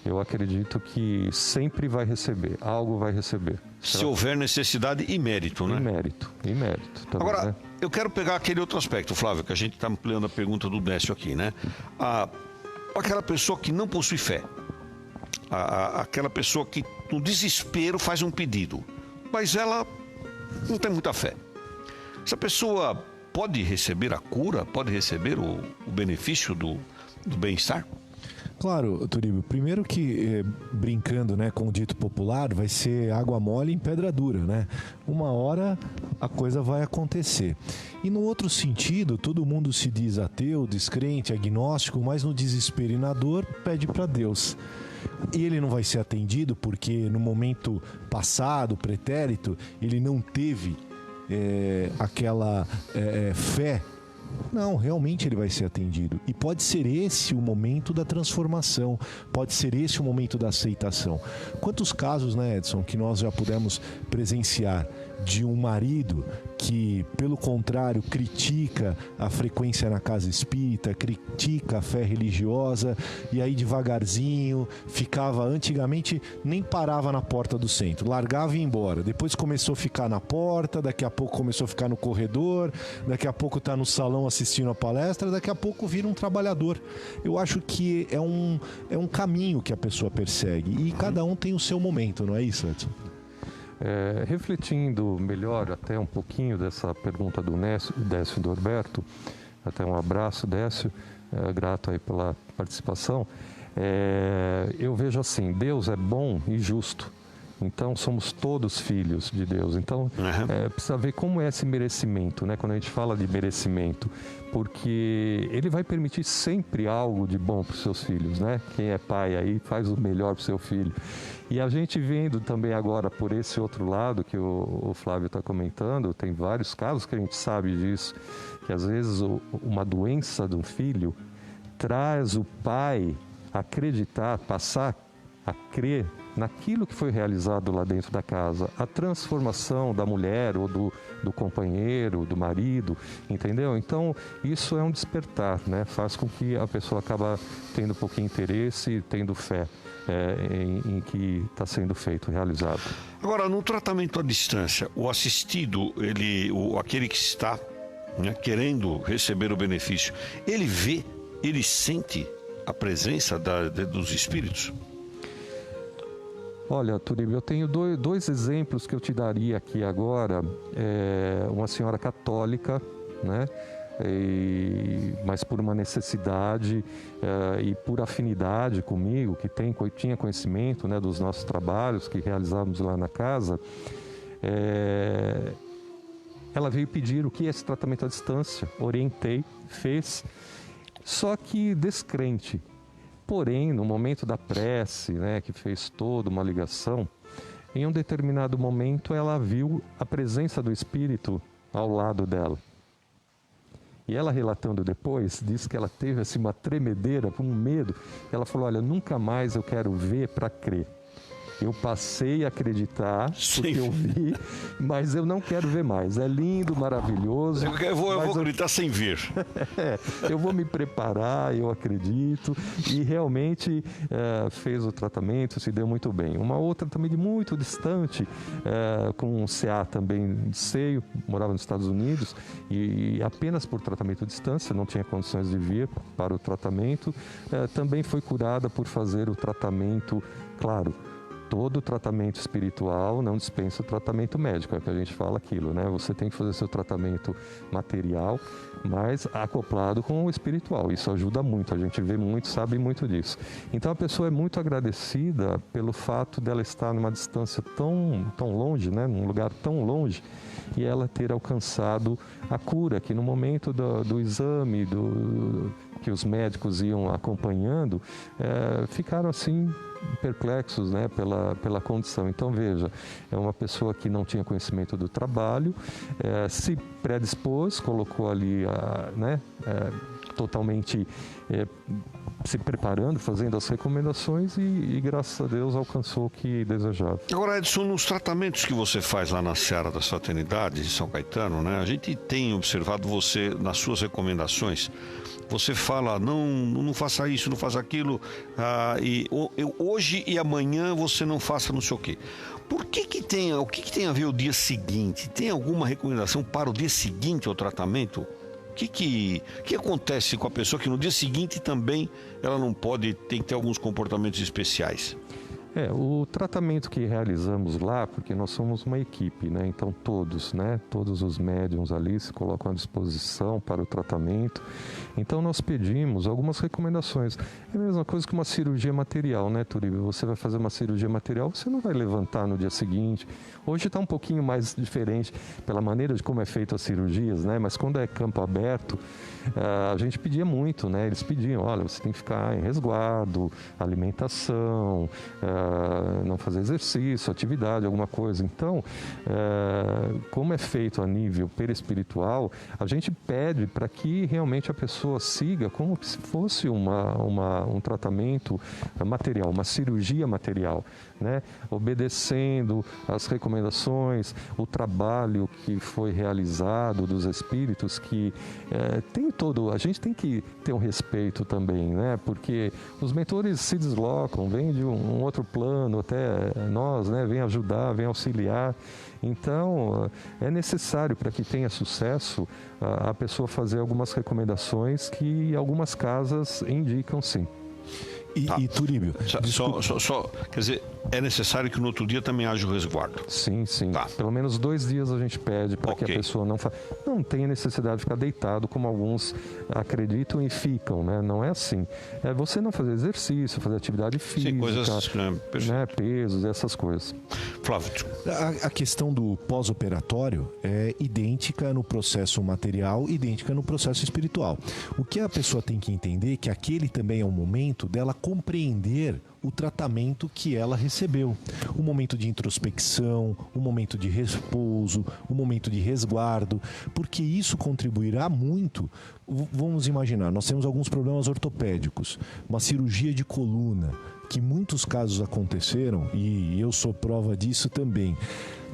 Eu acredito que sempre vai receber, algo vai receber.
Se houver necessidade e mérito, né?
E mérito também,
agora,
né?
Eu quero pegar aquele outro aspecto, Flávio, que a gente está ampliando a pergunta do Décio aqui, né? Aquela pessoa que não possui fé, aquela pessoa que no desespero faz um pedido, mas ela não tem muita fé. Essa pessoa pode receber a cura, pode receber o benefício do bem-estar?
Claro, Turíbio. Primeiro que, brincando, né, com o dito popular, vai ser água mole em pedra dura, né? Uma hora a coisa vai acontecer. E no outro sentido, todo mundo se diz ateu, descrente, agnóstico, mas no desespero e na dor pede para Deus. E ele não vai ser atendido porque no momento passado, pretérito, ele não teve aquela fé Não, realmente ele vai ser atendido. E pode ser esse o momento da transformação, pode ser esse o momento da aceitação. Quantos casos, né, Edson, que nós já pudemos presenciar de um marido que, pelo contrário, critica a frequência na casa espírita, critica a fé religiosa, e aí devagarzinho ficava, antigamente nem parava na porta do centro, largava e ia embora, depois começou a ficar na porta, daqui a pouco começou a ficar no corredor, daqui a pouco está no salão assistindo a palestra, daqui a pouco vira um trabalhador. Eu acho que é um caminho que a pessoa persegue, e cada um tem o seu momento, não é isso, Edson?
Refletindo melhor até um pouquinho dessa pergunta do Décio Norberto, até um abraço, Décio, grato aí pela participação. Eu vejo assim, Deus é bom e justo, então somos todos filhos de Deus, então precisa ver como é esse merecimento, né? Quando a gente fala de merecimento, porque Ele vai permitir sempre algo de bom para os seus filhos, né? Quem é pai aí faz o melhor para o seu filho. E a gente vendo também agora por esse outro lado que o Flávio está comentando, tem vários casos que a gente sabe disso, que às vezes uma doença de um filho traz o pai a acreditar, passar a crer naquilo que foi realizado lá dentro da casa, a transformação da mulher ou do companheiro, do marido, entendeu? Então, isso é um despertar, né? Faz com que a pessoa acaba tendo um pouquinho de interesse, tendo fé em que está sendo feito, realizado.
Agora, no tratamento à distância, o assistido, aquele que está, né, querendo receber o benefício, ele vê, ele sente a presença dos espíritos?
Olha, Turíbio, eu tenho dois exemplos que eu te daria aqui agora. Uma senhora católica, né? Mas por uma necessidade e por afinidade comigo, que tinha conhecimento, né, dos nossos trabalhos que realizávamos lá na casa, ela veio pedir o que é esse tratamento à distância. Orientei, fez, só que descrente. Porém, no momento da prece, né, que fez toda uma ligação, em um determinado momento ela viu a presença do Espírito ao lado dela. E ela, relatando depois, disse que ela teve assim, uma tremedeira, um medo. Ela falou, olha, nunca mais eu quero ver para crer. Eu passei a acreditar porque eu vi, mas eu não quero ver mais. É lindo, maravilhoso.
Eu vou gritar sem ver.
Eu vou me preparar, eu acredito. E realmente fez o tratamento, se deu muito bem. Uma outra também de muito distante, com um CA também de seio, morava nos Estados Unidos, e apenas por tratamento à distância, não tinha condições de vir para o tratamento, também foi curada por fazer o tratamento, claro. Todo tratamento espiritual não dispensa o tratamento médico, é que a gente fala aquilo, né? Você tem que fazer seu tratamento material, mas acoplado com o espiritual. Isso ajuda muito, a gente vê muito, sabe muito disso. Então a pessoa é muito agradecida pelo fato dela estar numa distância tão longe, né? Num lugar tão longe, e ela ter alcançado a cura, que no momento do exame, que os médicos iam acompanhando, ficaram assim perplexos, né, pela condição. Então veja, é uma pessoa que não tinha conhecimento do trabalho, se predispôs, colocou ali, né, totalmente se preparando, fazendo as recomendações e graças a Deus alcançou o que desejava.
Agora, Edson, nos tratamentos que você faz lá na Seara das Fraternidades de São Caetano, né, a gente tem observado você nas suas recomendações. Você fala, não faça isso, não faça aquilo, hoje e amanhã você não faça não sei o quê. O que tem a ver o dia seguinte? Tem alguma recomendação para o dia seguinte ao tratamento? O que acontece com a pessoa que no dia seguinte também ela não pode, tem que ter alguns comportamentos especiais?
O tratamento que realizamos lá, porque nós somos uma equipe, né? Então todos os médiuns ali se colocam à disposição para o tratamento. Então nós pedimos algumas recomendações. É a mesma coisa que uma cirurgia material, né, Turíbio? Você vai fazer uma cirurgia material, você não vai levantar no dia seguinte. Hoje está um pouquinho mais diferente pela maneira de como é feito as cirurgias, né? Mas quando é campo aberto, a gente pedia muito, né? Eles pediam, olha, você tem que ficar em resguardo, alimentação, não fazer exercício, atividade, alguma coisa. Então, como é feito a nível perispiritual, a gente pede para que realmente a pessoa siga como se fosse um tratamento material, uma cirurgia material, né? Obedecendo as recomendações, o trabalho que foi realizado dos espíritos, que a gente tem que ter um respeito também, né? Porque os mentores se deslocam, vêm de um outro plano até nós, né? Vêm ajudar, vêm auxiliar. Então, é necessário, para que tenha sucesso, a pessoa fazer algumas recomendações que algumas casas indicam, sim.
E Turíbio,
quer dizer, é necessário que no outro dia também haja o resguardo.
Sim.
Tá.
Pelo menos 2 dias a gente pede para que a pessoa não tenha necessidade de ficar deitado, como alguns acreditam e ficam, né? Não é assim. É você não fazer exercício, fazer atividade física,
coisas,
né? Pesos, essas coisas.
Flávio.
A questão do pós-operatório é idêntica no processo material, idêntica no processo espiritual. O que a pessoa tem que entender é que aquele também é um momento dela compreender o tratamento que ela recebeu. Um momento de introspecção, um momento de repouso, um momento de resguardo, porque isso contribuirá muito. Vamos imaginar, nós temos alguns problemas ortopédicos, uma cirurgia de coluna, que em muitos casos aconteceram, e eu sou prova disso também.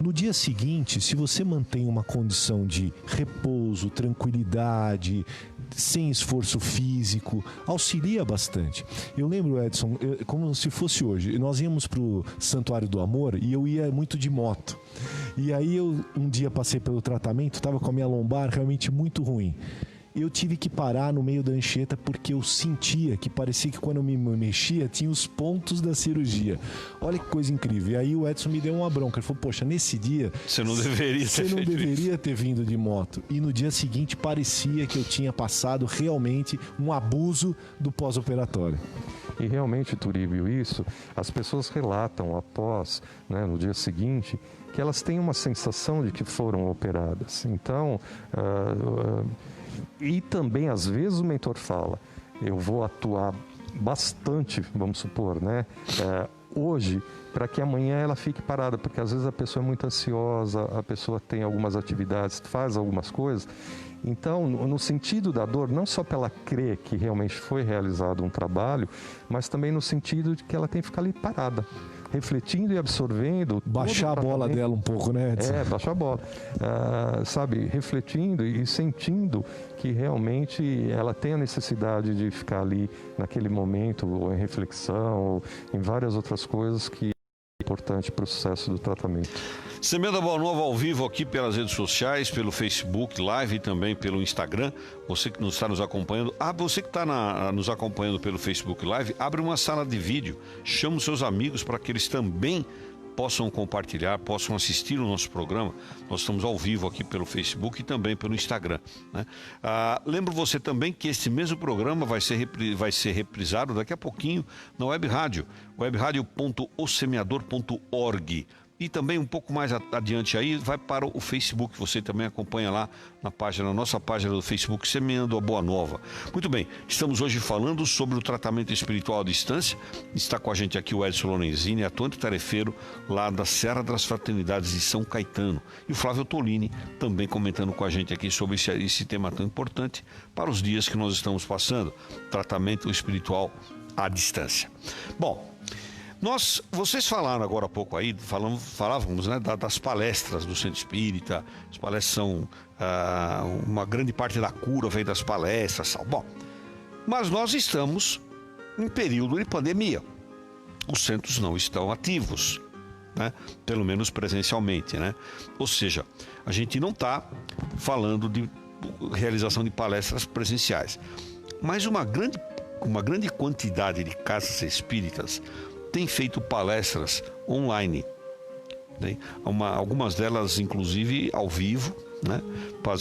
No dia seguinte, se você mantém uma condição de repouso, tranquilidade, sem esforço físico, auxilia bastante. Eu lembro, Edson, como se fosse hoje, nós íamos para o Santuário do Amor e eu ia muito de moto. E aí eu um dia passei pelo tratamento, estava com a minha lombar realmente muito ruim. Eu tive que parar no meio da Anchieta porque eu sentia que parecia que quando eu me mexia tinha os pontos da cirurgia. Olha que coisa incrível. E aí o Edson me deu uma bronca. Ele falou, poxa, nesse dia
você não deveria
ter vindo de moto. E no dia seguinte parecia que eu tinha passado realmente um abuso do pós-operatório.
E realmente, Turíbio, isso, as pessoas relatam após, né, no dia seguinte, que elas têm uma sensação de que foram operadas. Então, e também, às vezes, o mentor fala, eu vou atuar bastante, vamos supor, né? Hoje, para que amanhã ela fique parada, porque às vezes a pessoa é muito ansiosa, a pessoa tem algumas atividades, faz algumas coisas. Então, no sentido da dor, não só para ela crer que realmente foi realizado um trabalho, mas também no sentido de que ela tem que ficar ali parada, refletindo e absorvendo.
Baixar a bola dela um pouco, né, Edson?
Baixar a bola. Sabe, refletindo e sentindo que realmente ela tem a necessidade de ficar ali naquele momento, ou em reflexão, ou em várias outras coisas que é importante para o sucesso do tratamento.
Semeando a Boa Nova ao vivo aqui pelas redes sociais, pelo Facebook Live e também pelo Instagram. Você que está nos acompanhando, você que está nos acompanhando pelo Facebook Live, abre uma sala de vídeo, chama os seus amigos para que eles também possam compartilhar, possam assistir o nosso programa. Nós estamos ao vivo aqui pelo Facebook e também pelo Instagram, né? Lembro você também que este mesmo programa vai ser reprisado daqui a pouquinho na Web Rádio, webradio.osemeador.org. E também um pouco mais adiante aí, vai para o Facebook. Você também acompanha lá na nossa página do Facebook, Semeando a Boa Nova. Muito bem, estamos hoje falando sobre o tratamento espiritual à distância. Está com a gente aqui o Edson Lorenzini, atuante tarefeiro lá da Serra das Fraternidades de São Caetano. E o Flávio Tolini também comentando com a gente aqui sobre esse tema tão importante para os dias que nós estamos passando. Tratamento espiritual à distância. Bom, vocês falaram agora há pouco aí, falávamos, né, das palestras do Centro Espírita. As palestras são, uma grande parte da cura vem das palestras. Bom, mas nós estamos em período de pandemia. Os centros não estão ativos, né, pelo menos presencialmente, né? Ou seja, a gente não está falando de realização de palestras presenciais. Mas uma grande quantidade de casas espíritas tem feito palestras online, né? Algumas delas inclusive ao vivo, né?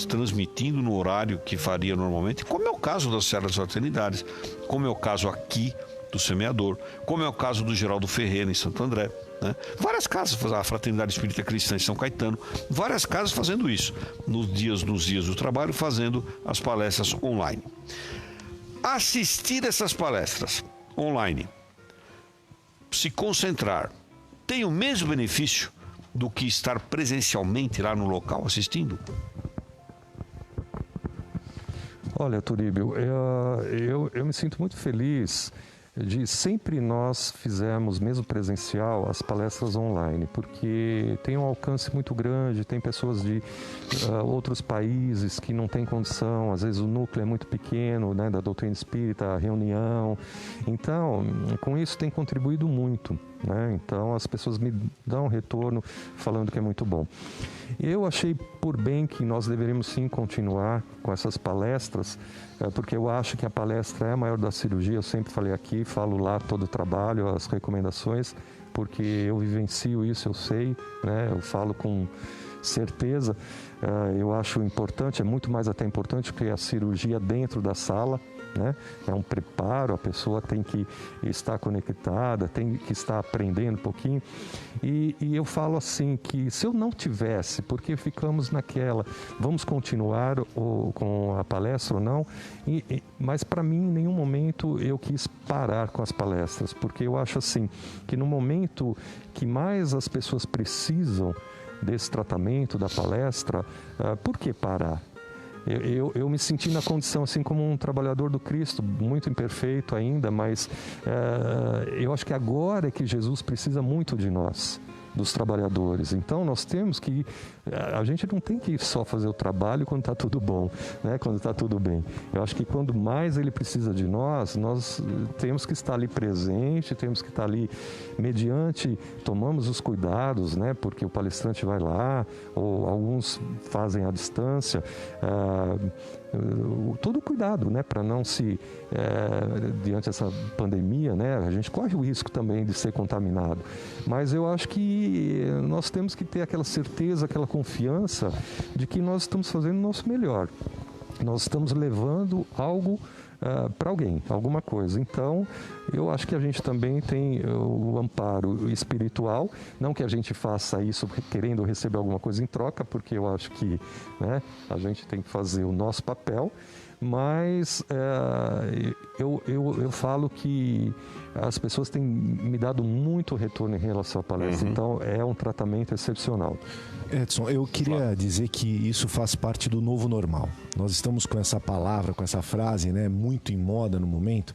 Transmitindo no horário que faria normalmente, como é o caso da Serra das Fraternidades, como é o caso aqui do Semeador, como é o caso do Geraldo Ferreira em Santo André, né? Várias casas, a Fraternidade Espírita Cristã em São Caetano, várias casas fazendo isso, nos dias do trabalho, fazendo as palestras online. Assistir essas palestras online se concentrar, tem o mesmo benefício do que estar presencialmente lá no local assistindo?
Olha, Turíbio, eu me sinto muito feliz de sempre nós fizemos, mesmo presencial, as palestras online, porque tem um alcance muito grande, tem pessoas de outros países que não têm condição, às vezes o núcleo é muito pequeno, né, da doutrina espírita, a reunião. Então, com isso tem contribuído muito, né? Então, as pessoas me dão um retorno falando que é muito bom. Eu achei por bem que nós deveríamos sim continuar com essas palestras, porque eu acho que a palestra é a maior da cirurgia. Eu sempre falei aqui, falo lá todo o trabalho, as recomendações, porque eu vivencio isso, eu sei, né? Eu falo com certeza. Eu acho importante, é muito mais até importante que a cirurgia dentro da sala, né? É um preparo, a pessoa tem que estar conectada, tem que estar aprendendo um pouquinho. E eu falo assim, que se eu não tivesse, porque ficamos naquela, vamos continuar com a palestra ou não, mas para mim em nenhum momento eu quis parar com as palestras, porque eu acho assim, que no momento que mais as pessoas precisam desse tratamento, da palestra, por que parar? Eu me senti na condição, assim, como um trabalhador do Cristo, muito imperfeito ainda, mas eu acho que agora é que Jesus precisa muito de nós, dos trabalhadores. Então, nós temos que... A gente não tem que só fazer o trabalho quando está tudo bom, né? Quando está tudo bem. Eu acho que quando mais ele precisa de nós temos que estar ali presente, temos que estar ali mediante, tomamos os cuidados, né? Porque o palestrante vai lá, ou alguns fazem à distância, todo cuidado, né, para não se, diante dessa pandemia, né, a gente corre o risco também de ser contaminado, mas eu acho que nós temos que ter aquela certeza, aquela confiança de que nós estamos fazendo o nosso melhor, nós estamos levando algo para alguém, alguma coisa. Então, eu acho que a gente também tem o amparo espiritual, não que a gente faça isso querendo receber alguma coisa em troca, porque eu acho que, né, a gente tem que fazer o nosso papel, mas eu falo que as pessoas têm me dado muito retorno em relação à palestra, então é um tratamento excepcional.
Edson, eu queria dizer que isso faz parte do novo normal. Nós estamos com essa palavra, com essa frase, né, muito em moda no momento.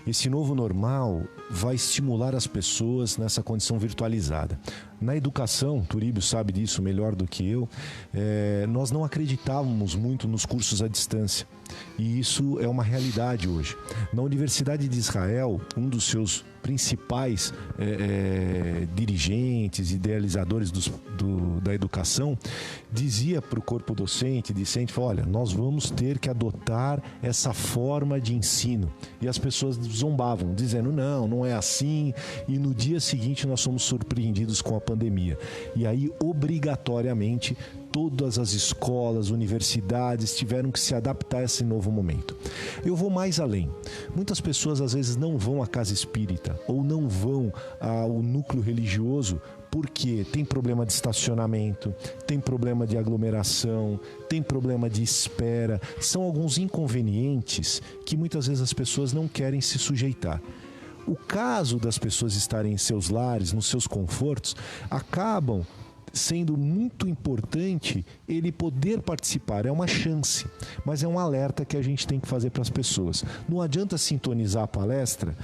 Esse novo normal vai estimular as pessoas nessa condição virtualizada. Na educação, Turíbio sabe disso melhor do que eu, nós não acreditávamos muito nos cursos à distância. E isso é uma realidade hoje. Na Universidade de Israel, um dos seus principais dirigentes, idealizadores da educação, dizia para o corpo docente, discente, olha, nós vamos ter que adotar essa forma de ensino. E as pessoas zombavam, dizendo, não é assim. E no dia seguinte nós somos surpreendidos com a pandemia. E aí, obrigatoriamente, todas as escolas, universidades tiveram que se adaptar a esse novo momento. Eu vou mais além. Muitas pessoas às vezes não vão à casa espírita ou não vão ao núcleo religioso porque tem problema de estacionamento, tem problema de aglomeração, tem problema de espera. São alguns inconvenientes que muitas vezes as pessoas não querem se sujeitar. O caso das pessoas estarem em seus lares, nos seus confortos, acabam sendo muito importante ele poder participar. É uma chance, mas é um alerta que a gente tem que fazer para as pessoas. Não adianta sintonizar a palestra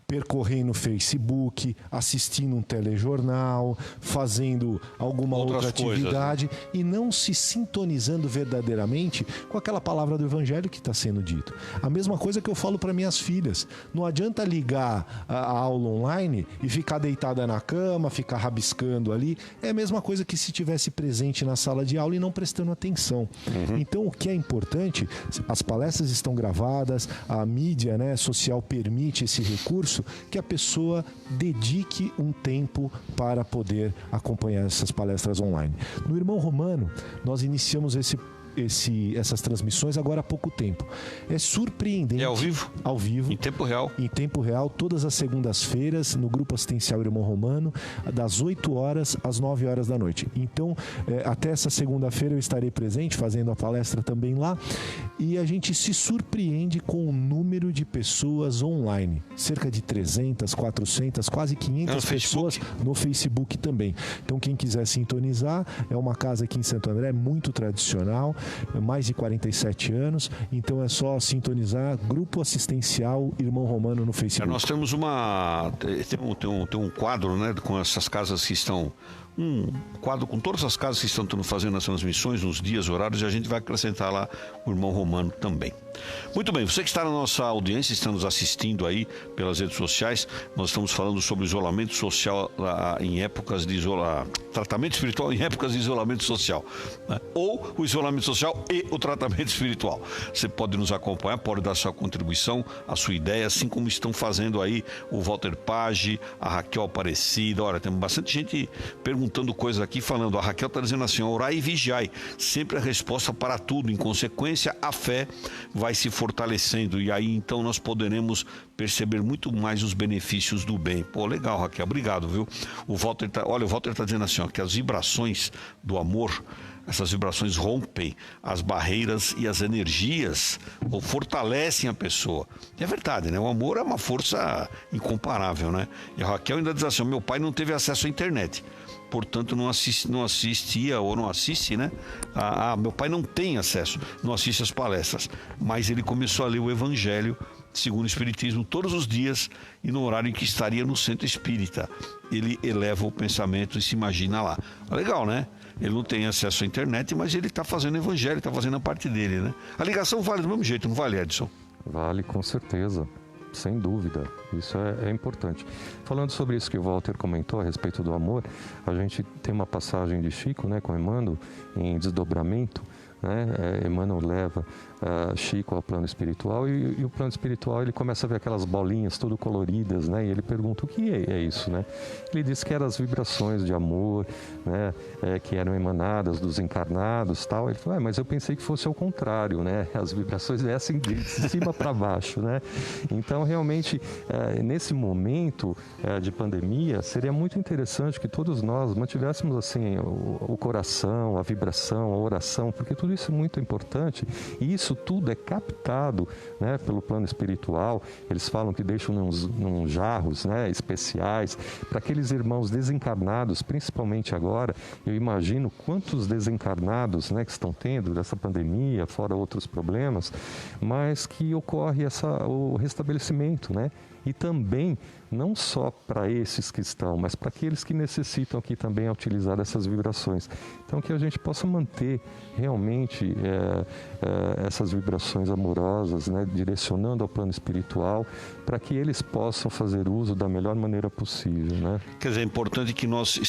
percorrendo no Facebook, assistindo um telejornal, fazendo alguma outra atividade, coisas, né? E não se sintonizando verdadeiramente com aquela palavra do Evangelho que está sendo dito. A mesma coisa que eu falo para minhas filhas. Não adianta ligar a aula online e ficar deitada na cama, ficar rabiscando ali. É a mesma coisa que se tivesse presente na sala de aula e não prestando atenção. Então, o que é importante, as palestras estão gravadas, a mídia, né, social permite esse recurso, que a pessoa dedique um tempo para poder acompanhar essas palestras online. No Irmão Romano, nós iniciamos esse essas transmissões agora há pouco tempo. É surpreendente.
É ao vivo?
Ao vivo.
Em tempo real?
Em tempo real, todas as segundas-feiras, no Grupo Assistencial Irmão Romano, das 8 horas às 9 horas da noite. Então, até essa segunda-feira eu estarei presente, fazendo a palestra também lá, e a gente se surpreende com o número de pessoas online. Cerca de 300, 400, quase 500 pessoas no Facebook também. Então, quem quiser sintonizar, é uma casa aqui em Santo André, muito tradicional, mais de 47 anos, então é só sintonizar Grupo Assistencial Irmão Romano no Facebook.
Nós temos tem um quadro, né, com essas casas que estão... Um quadro com todas as casas que estão fazendo as transmissões, nos dias, horários, e a gente vai acrescentar lá o Irmão Romano também. Muito bem, você que está na nossa audiência, está nos assistindo aí pelas redes sociais, nós estamos falando sobre isolamento social em épocas de tratamento espiritual em épocas de isolamento social, né? Ou o isolamento social e o tratamento espiritual. Você pode nos acompanhar, pode dar sua contribuição, a sua ideia, assim como estão fazendo aí o Walter Page, a Raquel Aparecida. Olha, tem bastante gente perguntando coisas aqui, falando, a Raquel está dizendo assim, orai e vigiai, sempre a resposta para tudo, em consequência a fé vai se fortalecendo, e aí então nós poderemos perceber muito mais os benefícios do bem. Pô, legal, Raquel, obrigado, viu? O Walter está dizendo assim, ó, que as vibrações do amor, essas vibrações rompem as barreiras e as energias, ou fortalecem a pessoa. É verdade, né? O amor é uma força incomparável, né? E a Raquel ainda diz assim, meu pai não teve acesso à internet, portanto não assistia ou não assiste, né? Meu pai não tem acesso, não assiste as palestras, mas ele começou a ler o Evangelho segundo o Espiritismo todos os dias, e no horário em que estaria no centro espírita. Ele eleva o pensamento e se imagina lá. Legal, né? Ele não tem acesso à internet, mas ele está fazendo o Evangelho, está fazendo a parte dele, né? A ligação vale do mesmo jeito, não vale, Edson?
Vale, com certeza. Sem dúvida, isso é importante. Falando sobre isso que o Walter comentou a respeito do amor, a gente tem uma passagem de Chico, né, com Emmanuel, em Desdobramento, né? Emmanuel leva Chico ao plano espiritual, e o plano espiritual ele começa a ver aquelas bolinhas tudo coloridas, né? E ele pergunta o que é isso, né? Ele diz que eram as vibrações de amor, né? Que eram emanadas dos encarnados, tal. Ele falou, mas eu pensei que fosse ao contrário, né? As vibrações descem de cima para baixo, né? Então realmente nesse momento de pandemia seria muito interessante que todos nós mantivéssemos assim o coração, a vibração, a oração, porque tudo isso é muito importante, e isso tudo é captado, né, pelo plano espiritual. Eles falam que deixam num jarros, né, especiais para aqueles irmãos desencarnados, principalmente agora. Eu imagino quantos desencarnados, né, que estão tendo dessa pandemia, fora outros problemas, mas que ocorre o restabelecimento, né? E também, não só para esses que estão, mas para aqueles que necessitam aqui também utilizar dessas vibrações. Então, que a gente possa manter realmente essas vibrações amorosas, né, direcionando ao plano espiritual, para que eles possam fazer uso da melhor maneira possível, né?
Quer dizer, é importante que nós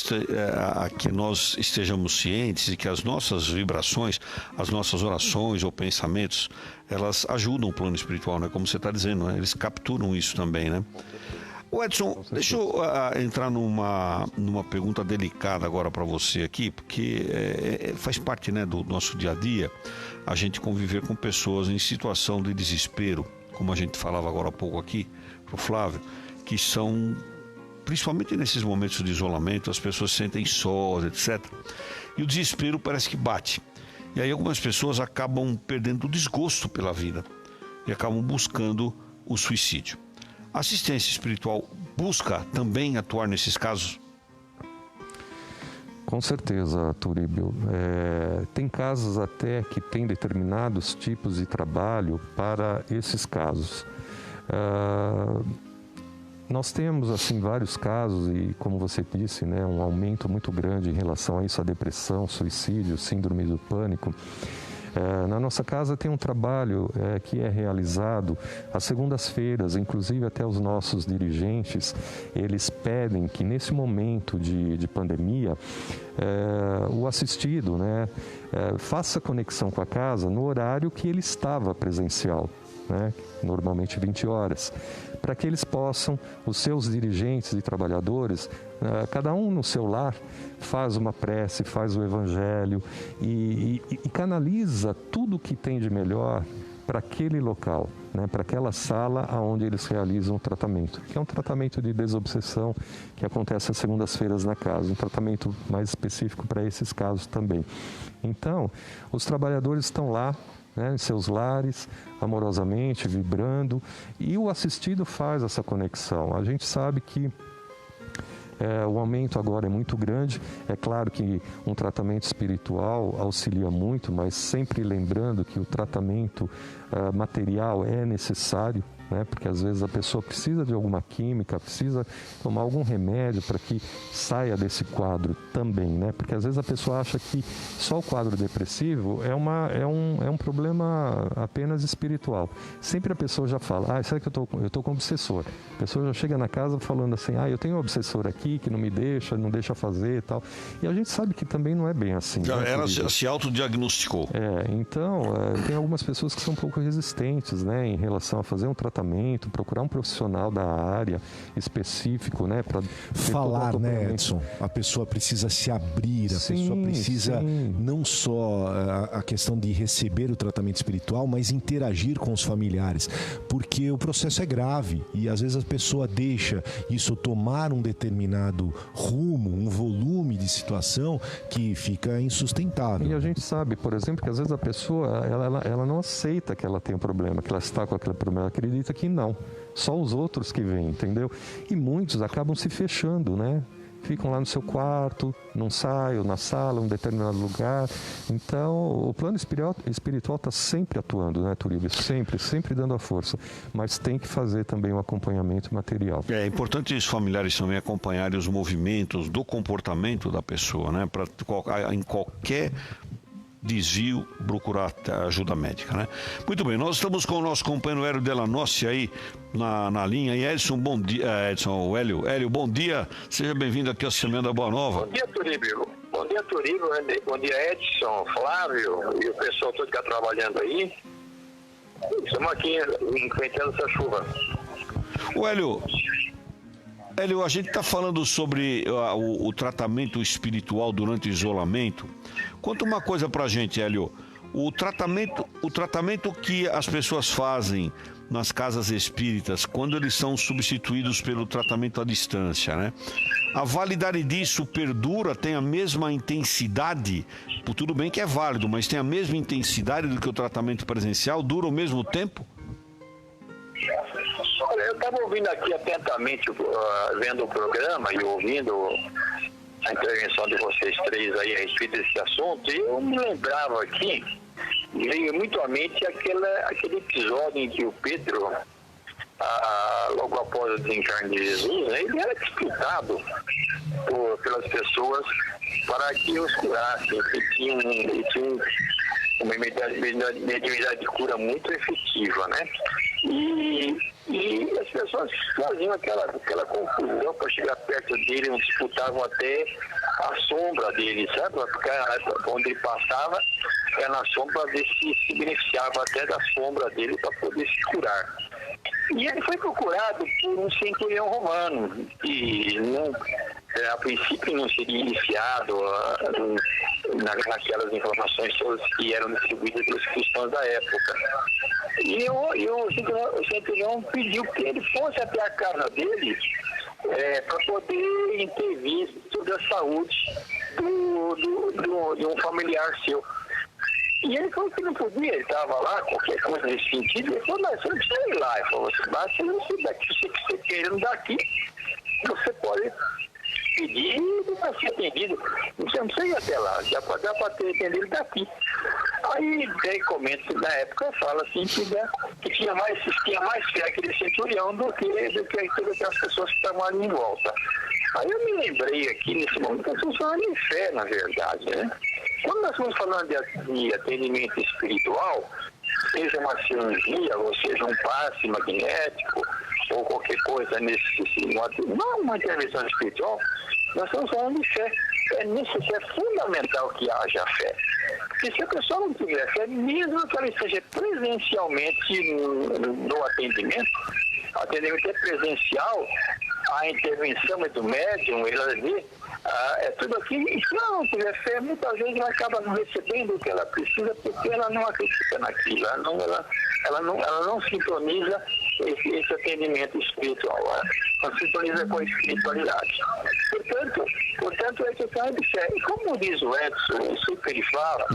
estejamos cientes de que as nossas vibrações, as nossas orações ou pensamentos, elas ajudam o plano espiritual, né? Como você está dizendo, né? Eles capturam isso também, né? O Edson, deixa eu entrar numa pergunta delicada agora para você aqui, porque faz parte, né, do nosso dia a dia a gente conviver com pessoas em situação de desespero, como a gente falava agora há pouco aqui para o Flávio, que são, principalmente nesses momentos de isolamento, as pessoas se sentem sós, etc. E o desespero parece que bate. E aí algumas pessoas acabam perdendo o desgosto pela vida e acabam buscando o suicídio. A assistência espiritual busca também atuar nesses casos?
Com certeza, Turíbio. Tem casos até que tem determinados tipos de trabalho para esses casos. Nós temos assim vários casos e, como você disse, né, um aumento muito grande em relação a isso, a depressão, suicídio, síndrome do pânico. Na nossa casa tem um trabalho que é realizado às segundas-feiras, inclusive até os nossos dirigentes, eles pedem que nesse momento de pandemia, o assistido, né, faça conexão com a casa no horário que ele estava presencial. né? Normalmente 20 horas, para que eles possam, os seus dirigentes e trabalhadores, cada um no seu lar, faz uma prece, faz o evangelho e canaliza tudo o que tem de melhor para aquele local, né, para aquela sala onde eles realizam o tratamento, que é um tratamento de desobsessão que acontece às segundas-feiras na casa, um tratamento mais específico para esses casos também. Então, os trabalhadores estão lá, né, em seus lares, amorosamente, vibrando, e o assistido faz essa conexão. A gente sabe que o aumento agora é muito grande. É claro que um tratamento espiritual auxilia muito, mas sempre lembrando que o tratamento material é necessário, né? Porque às vezes a pessoa precisa de alguma química, precisa tomar algum remédio para que saia desse quadro também, né? Porque às vezes a pessoa acha que só o quadro depressivo é um problema apenas espiritual. Sempre a pessoa já fala, será que eu estou com obsessor? A pessoa já chega na casa falando assim, eu tenho um obsessor aqui que não me deixa, não deixa fazer e tal. E a gente sabe que também não é bem assim.
Já,
né,
ela se autodiagnosticou.
Então, tem algumas pessoas que são um pouco resistentes, né, em relação a fazer um tratamento, procurar um profissional da área específico, né, para
falar, né, Edson? A pessoa precisa se abrir, a pessoa precisa não só a questão de receber o tratamento espiritual, mas interagir com os familiares, porque o processo é grave e às vezes a pessoa deixa isso tomar um determinado rumo, um volume de situação que fica insustentável.
E a gente sabe, por exemplo, que às vezes a pessoa ela não aceita que ela tem um problema, que ela está com aquele problema, ela acredita que não, só os outros que vêm, entendeu? E muitos acabam se fechando, né? Ficam lá no seu quarto, não saem, na sala, em um determinado lugar. Então, o plano espiritual está sempre atuando, né, Turíbio? Sempre dando a força. Mas tem que fazer também um acompanhamento material.
É importante os familiares também acompanharem os movimentos do comportamento da pessoa, né? Para em qualquer desvio, procurar ajuda médica, né? Muito bem, nós estamos com o nosso companheiro Hélio Delanossi aí na linha. E Edson, bom dia. Edson, Hélio, bom dia. Seja bem-vindo aqui ao Semeando a Boa Nova.
Bom dia, Turíbio. Bom dia, Edson, Flávio e o pessoal todo que está trabalhando aí. Estamos aqui enfrentando essa chuva.
O Hélio, a gente está falando sobre o tratamento espiritual durante o isolamento. Conta uma coisa pra gente, Hélio. O tratamento que as pessoas fazem nas casas espíritas, quando eles são substituídos pelo tratamento à distância, né? A validade disso perdura, tem a mesma intensidade? Tudo bem que é válido, mas tem a mesma intensidade do que o tratamento presencial? Dura o mesmo tempo?
Olha, eu estava ouvindo aqui atentamente, vendo o programa e ouvindo a intervenção de vocês três aí a respeito desse assunto, e eu me lembrava aqui, veio muito à mente aquele episódio em que o Pedro, logo após o desencarne de Jesus, né, ele era disputado pelas pessoas para que os curassem. Ele tinha uma mediunidade de cura muito efetiva, né? E as pessoas faziam aquela confusão para chegar perto dele, disputavam até a sombra dele, sabe? Para ficar onde ele passava, era na sombra, para ver se beneficiava até da sombra dele para poder se curar. E ele foi procurado por um centurião romano, que a princípio não seria iniciado naquelas informações todas que eram distribuídas pelos cristãos da época. E o centurião pediu que ele fosse até a casa dele para poder intervir sobre a saúde de um familiar seu. E ele falou que não podia, ele estava lá, qualquer coisa nesse sentido. Ele falou, mas você não precisa ir lá. Ele falou assim, basta você daqui, se você querendo daqui, você pode pedir e vai ser atendido. Você não precisa ir até lá, já pode dar para ter atendido daqui. Aí ele comenta, na época, fala assim que tinha mais fé aquele centurião do que todas as pessoas que estavam ali em volta. Aí eu me lembrei aqui nesse momento que nós estamos falando de fé, na verdade, né? Quando nós estamos falando de atendimento espiritual, seja uma cirurgia, ou seja um passe magnético, ou qualquer coisa não uma intervenção espiritual, nós estamos falando de fé. é fundamental que haja fé. Porque se a pessoa não tiver fé, mesmo que ela esteja presencialmente no atendimento é presencial, a intervenção é do médium, ele é tudo aquilo. E se ela não tiver fé, muitas vezes ela acaba não recebendo o que ela precisa, porque ela não acredita naquilo, ela não sintoniza esse atendimento espiritual, não sintoniza com a espiritualidade. Portanto, é questão de fé. E como diz o Edson, isso que ele fala,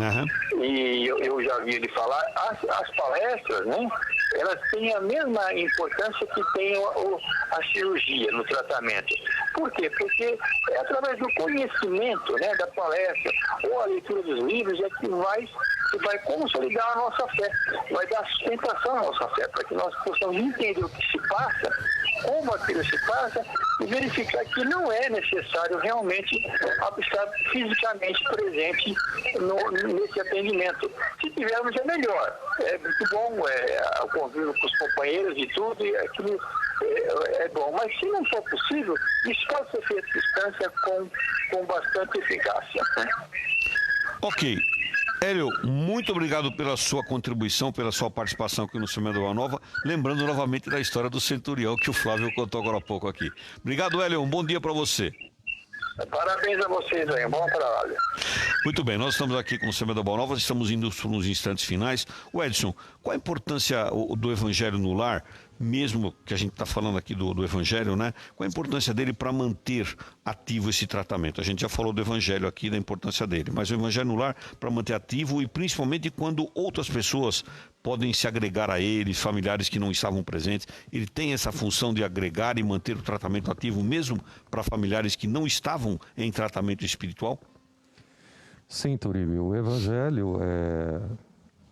e eu já vi ele falar, as palestras, né, elas têm a mesma importância que tem a cirurgia no tratamento. Por quê? Porque é através do conhecimento, né, da palestra ou a leitura dos livros é que vai consolidar a nossa fé, vai dar sustentação à nossa fé, para que nós possamos entender o que se passa, como aquilo se passa e verificar que não é necessário realmente estar fisicamente presente nesse atendimento. Se tivermos é melhor, é muito bom, o convívio com os companheiros e tudo, e aquilo é bom, mas se não for possível, isso pode ser feito à distância com bastante eficácia, né?
Ok. Hélio, muito obrigado pela sua contribuição, pela sua participação aqui no Semana Boa Nova. Lembrando novamente da história do centurião que o Flávio contou agora há pouco aqui. Obrigado, Hélio. Um bom dia para você.
Parabéns a vocês aí. Um bom trabalho.
Muito bem, nós estamos aqui com o Semana Boa Nova, estamos indo nos instantes finais. O Edson, qual a importância do Evangelho no lar, mesmo que a gente está falando aqui do Evangelho, né? Qual a importância dele para manter ativo esse tratamento? A gente já falou do Evangelho aqui, da importância dele, mas o Evangelho no lar para manter ativo e principalmente quando outras pessoas podem se agregar a ele, familiares que não estavam presentes, ele tem essa função de agregar e manter o tratamento ativo mesmo para familiares que não estavam em tratamento espiritual?
Sim, Turíbio, o Evangelho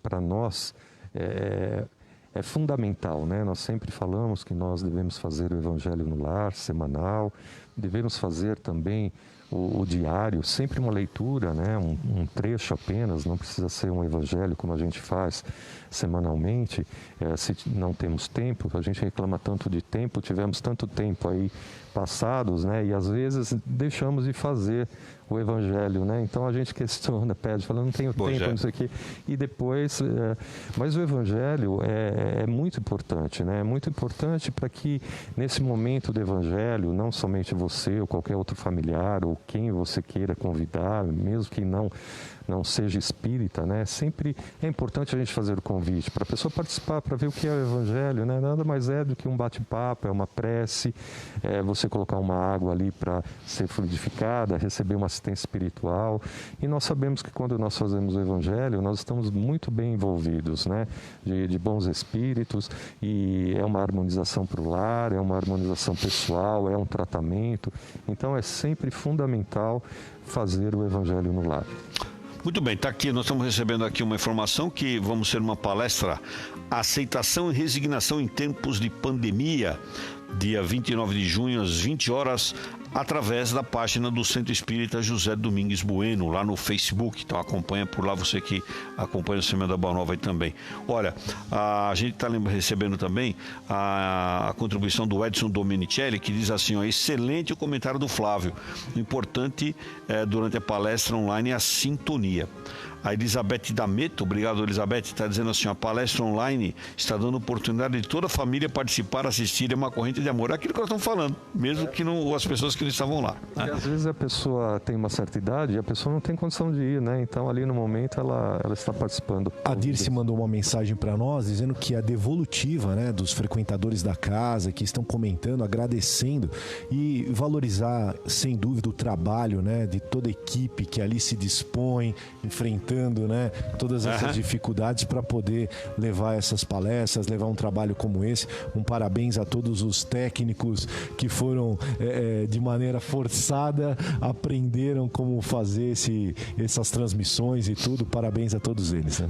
para nós é fundamental, né? Nós sempre falamos que nós devemos fazer o Evangelho no lar, semanal, devemos fazer também o diário, sempre uma leitura, né? Um trecho apenas, não precisa ser um Evangelho como a gente faz semanalmente. Se não temos tempo, a gente reclama tanto de tempo, tivemos tanto tempo aí passados, né? E às vezes deixamos de fazer o Evangelho, né? Então a gente questiona, pede, fala, não tenho tempo, não sei o quê. E depois, mas o Evangelho é muito importante, né? É muito importante para que nesse momento do Evangelho, não somente você ou qualquer outro familiar ou quem você queira convidar, mesmo que não seja espírita, né? Sempre é importante a gente fazer o convite para a pessoa participar, para ver o que é o Evangelho, né? Nada mais é do que um bate-papo, é uma prece, você colocar uma água ali para ser fluidificada, receber uma assistência espiritual. E nós sabemos que quando nós fazemos o Evangelho, nós estamos muito bem envolvidos, né? De bons espíritos, e é uma harmonização para o lar, é uma harmonização pessoal, é um tratamento. Então é sempre fundamental fazer o Evangelho no lar.
Muito bem, está aqui, nós estamos recebendo aqui uma informação que vamos ter uma palestra Aceitação e Resignação em Tempos de Pandemia, dia 29 de junho, às 20 horas, através da página do Centro Espírita José Domingues Bueno, lá no Facebook. Então acompanha por lá, você que acompanha o Semana da Boa Nova aí também. Olha, a gente está recebendo também a contribuição do Edson Domenicelli, que diz assim, ó, excelente o comentário do Flávio. O importante durante a palestra online é a sintonia. A Elizabeth D'Ameto, obrigado Elizabeth, está dizendo assim, a palestra online está dando oportunidade de toda a família participar, assistir, é uma corrente de amor. É aquilo que nós estamos falando, mesmo que não, as pessoas que não estavam lá. Né?
Às vezes a pessoa tem uma certa idade e a pessoa não tem condição de ir, né? Então ali no momento ela está participando.
A Dirce mandou uma mensagem para nós dizendo que a devolutiva, né, dos frequentadores da casa que estão comentando, agradecendo e valorizar sem dúvida o trabalho, né, de toda a equipe que ali se dispõe, enfrentando, né, todas essas dificuldades para poder levar essas palestras, levar um trabalho como esse. Um parabéns a todos os técnicos que foram de maneira forçada, aprenderam como fazer essas transmissões e tudo. Parabéns a todos eles. Né?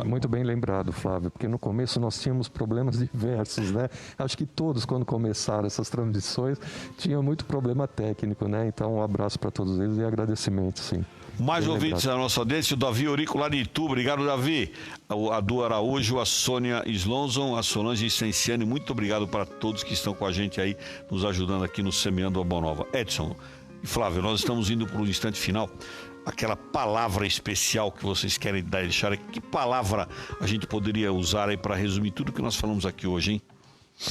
Muito bem lembrado, Flávio, porque no começo nós tínhamos problemas diversos, né? Acho que todos, quando começaram essas transmissões, tinham muito problema técnico, né? Então um abraço para todos eles e agradecimento, sim.
Mais ouvintes da nossa audiência, o Davi Eurico lá de Itu, obrigado Davi, a Du Araújo, a Sônia Slonzon, a Solange Stenciani, muito obrigado para todos que estão com a gente aí, nos ajudando aqui no Semeando a Boa Nova. Edson, E Flávio, nós estamos indo para o instante final. Aquela palavra especial que vocês querem deixar aqui, que palavra a gente poderia usar aí para resumir tudo que nós falamos aqui hoje, hein?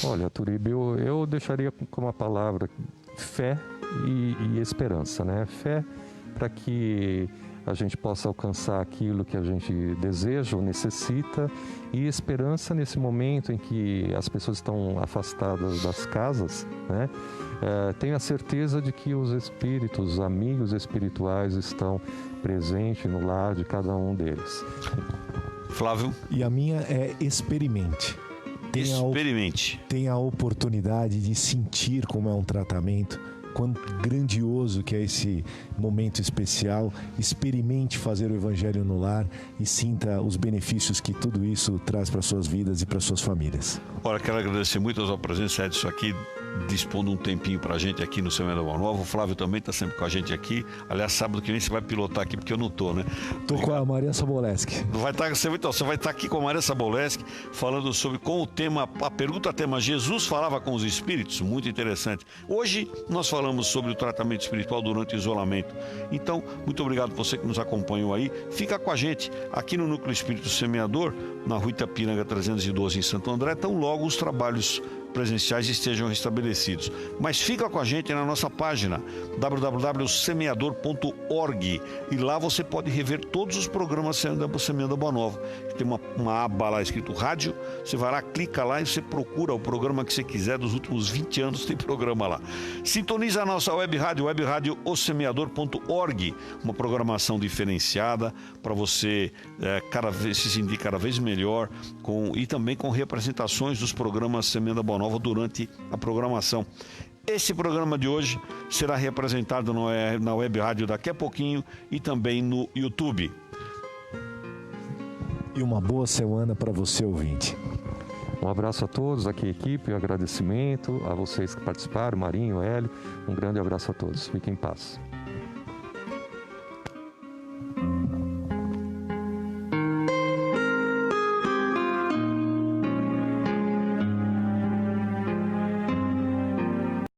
Olha, Turíbio, eu deixaria como a palavra fé e esperança, né? Fé para que a gente possa alcançar aquilo que a gente deseja ou necessita, e esperança nesse momento em que as pessoas estão afastadas das casas, né? Tenho a certeza de que os espíritos, os amigos espirituais estão presentes no lar de cada um deles.
Flávio?
E a minha é experimente.
Experimente.
Tenha a oportunidade de sentir como é um tratamento, quão grandioso que é esse momento especial. Experimente fazer o Evangelho no lar e sinta os benefícios que tudo isso traz para suas vidas e para suas famílias.
Olha, quero agradecer muito a sua presença, Edson, aqui, dispondo um tempinho pra gente aqui no Semana Boa Nova. O Flávio também tá sempre com a gente aqui. Aliás, sábado que vem você vai pilotar aqui, porque eu não tô, né?
Tô com a Maria Soboleski.
Você vai estar aqui com a Maria Soboleski, falando sobre, com o tema, a pergunta tema, Jesus falava com os espíritos? Muito interessante. Hoje nós falamos sobre o tratamento espiritual durante o isolamento. Então, muito obrigado você que nos acompanhou aí. Fica com a gente aqui no Núcleo Espírito Semeador, na Rua Itapiranga 312, em Santo André, tão logo os trabalhos presenciais estejam restabelecidos. Mas fica com a gente na nossa página www.semeador.org, e lá você pode rever todos os programas Semeando Boa Nova. Tem uma aba lá escrito rádio, você vai lá, clica lá e você procura o programa que você quiser. Dos últimos 20 anos tem programa lá. Sintoniza a nossa web rádio osemeador.org, uma programação diferenciada para você cada vez se sentir cada vez melhor, e também com representações dos programas Semeando Boa Nova durante a programação. Esse programa de hoje será representado na web rádio daqui a pouquinho e também no YouTube.
E uma boa semana para você, ouvinte.
Um abraço a todos aqui, equipe, um agradecimento a vocês que participaram, Marinho, Hélio. Um grande abraço a todos. Fiquem em paz.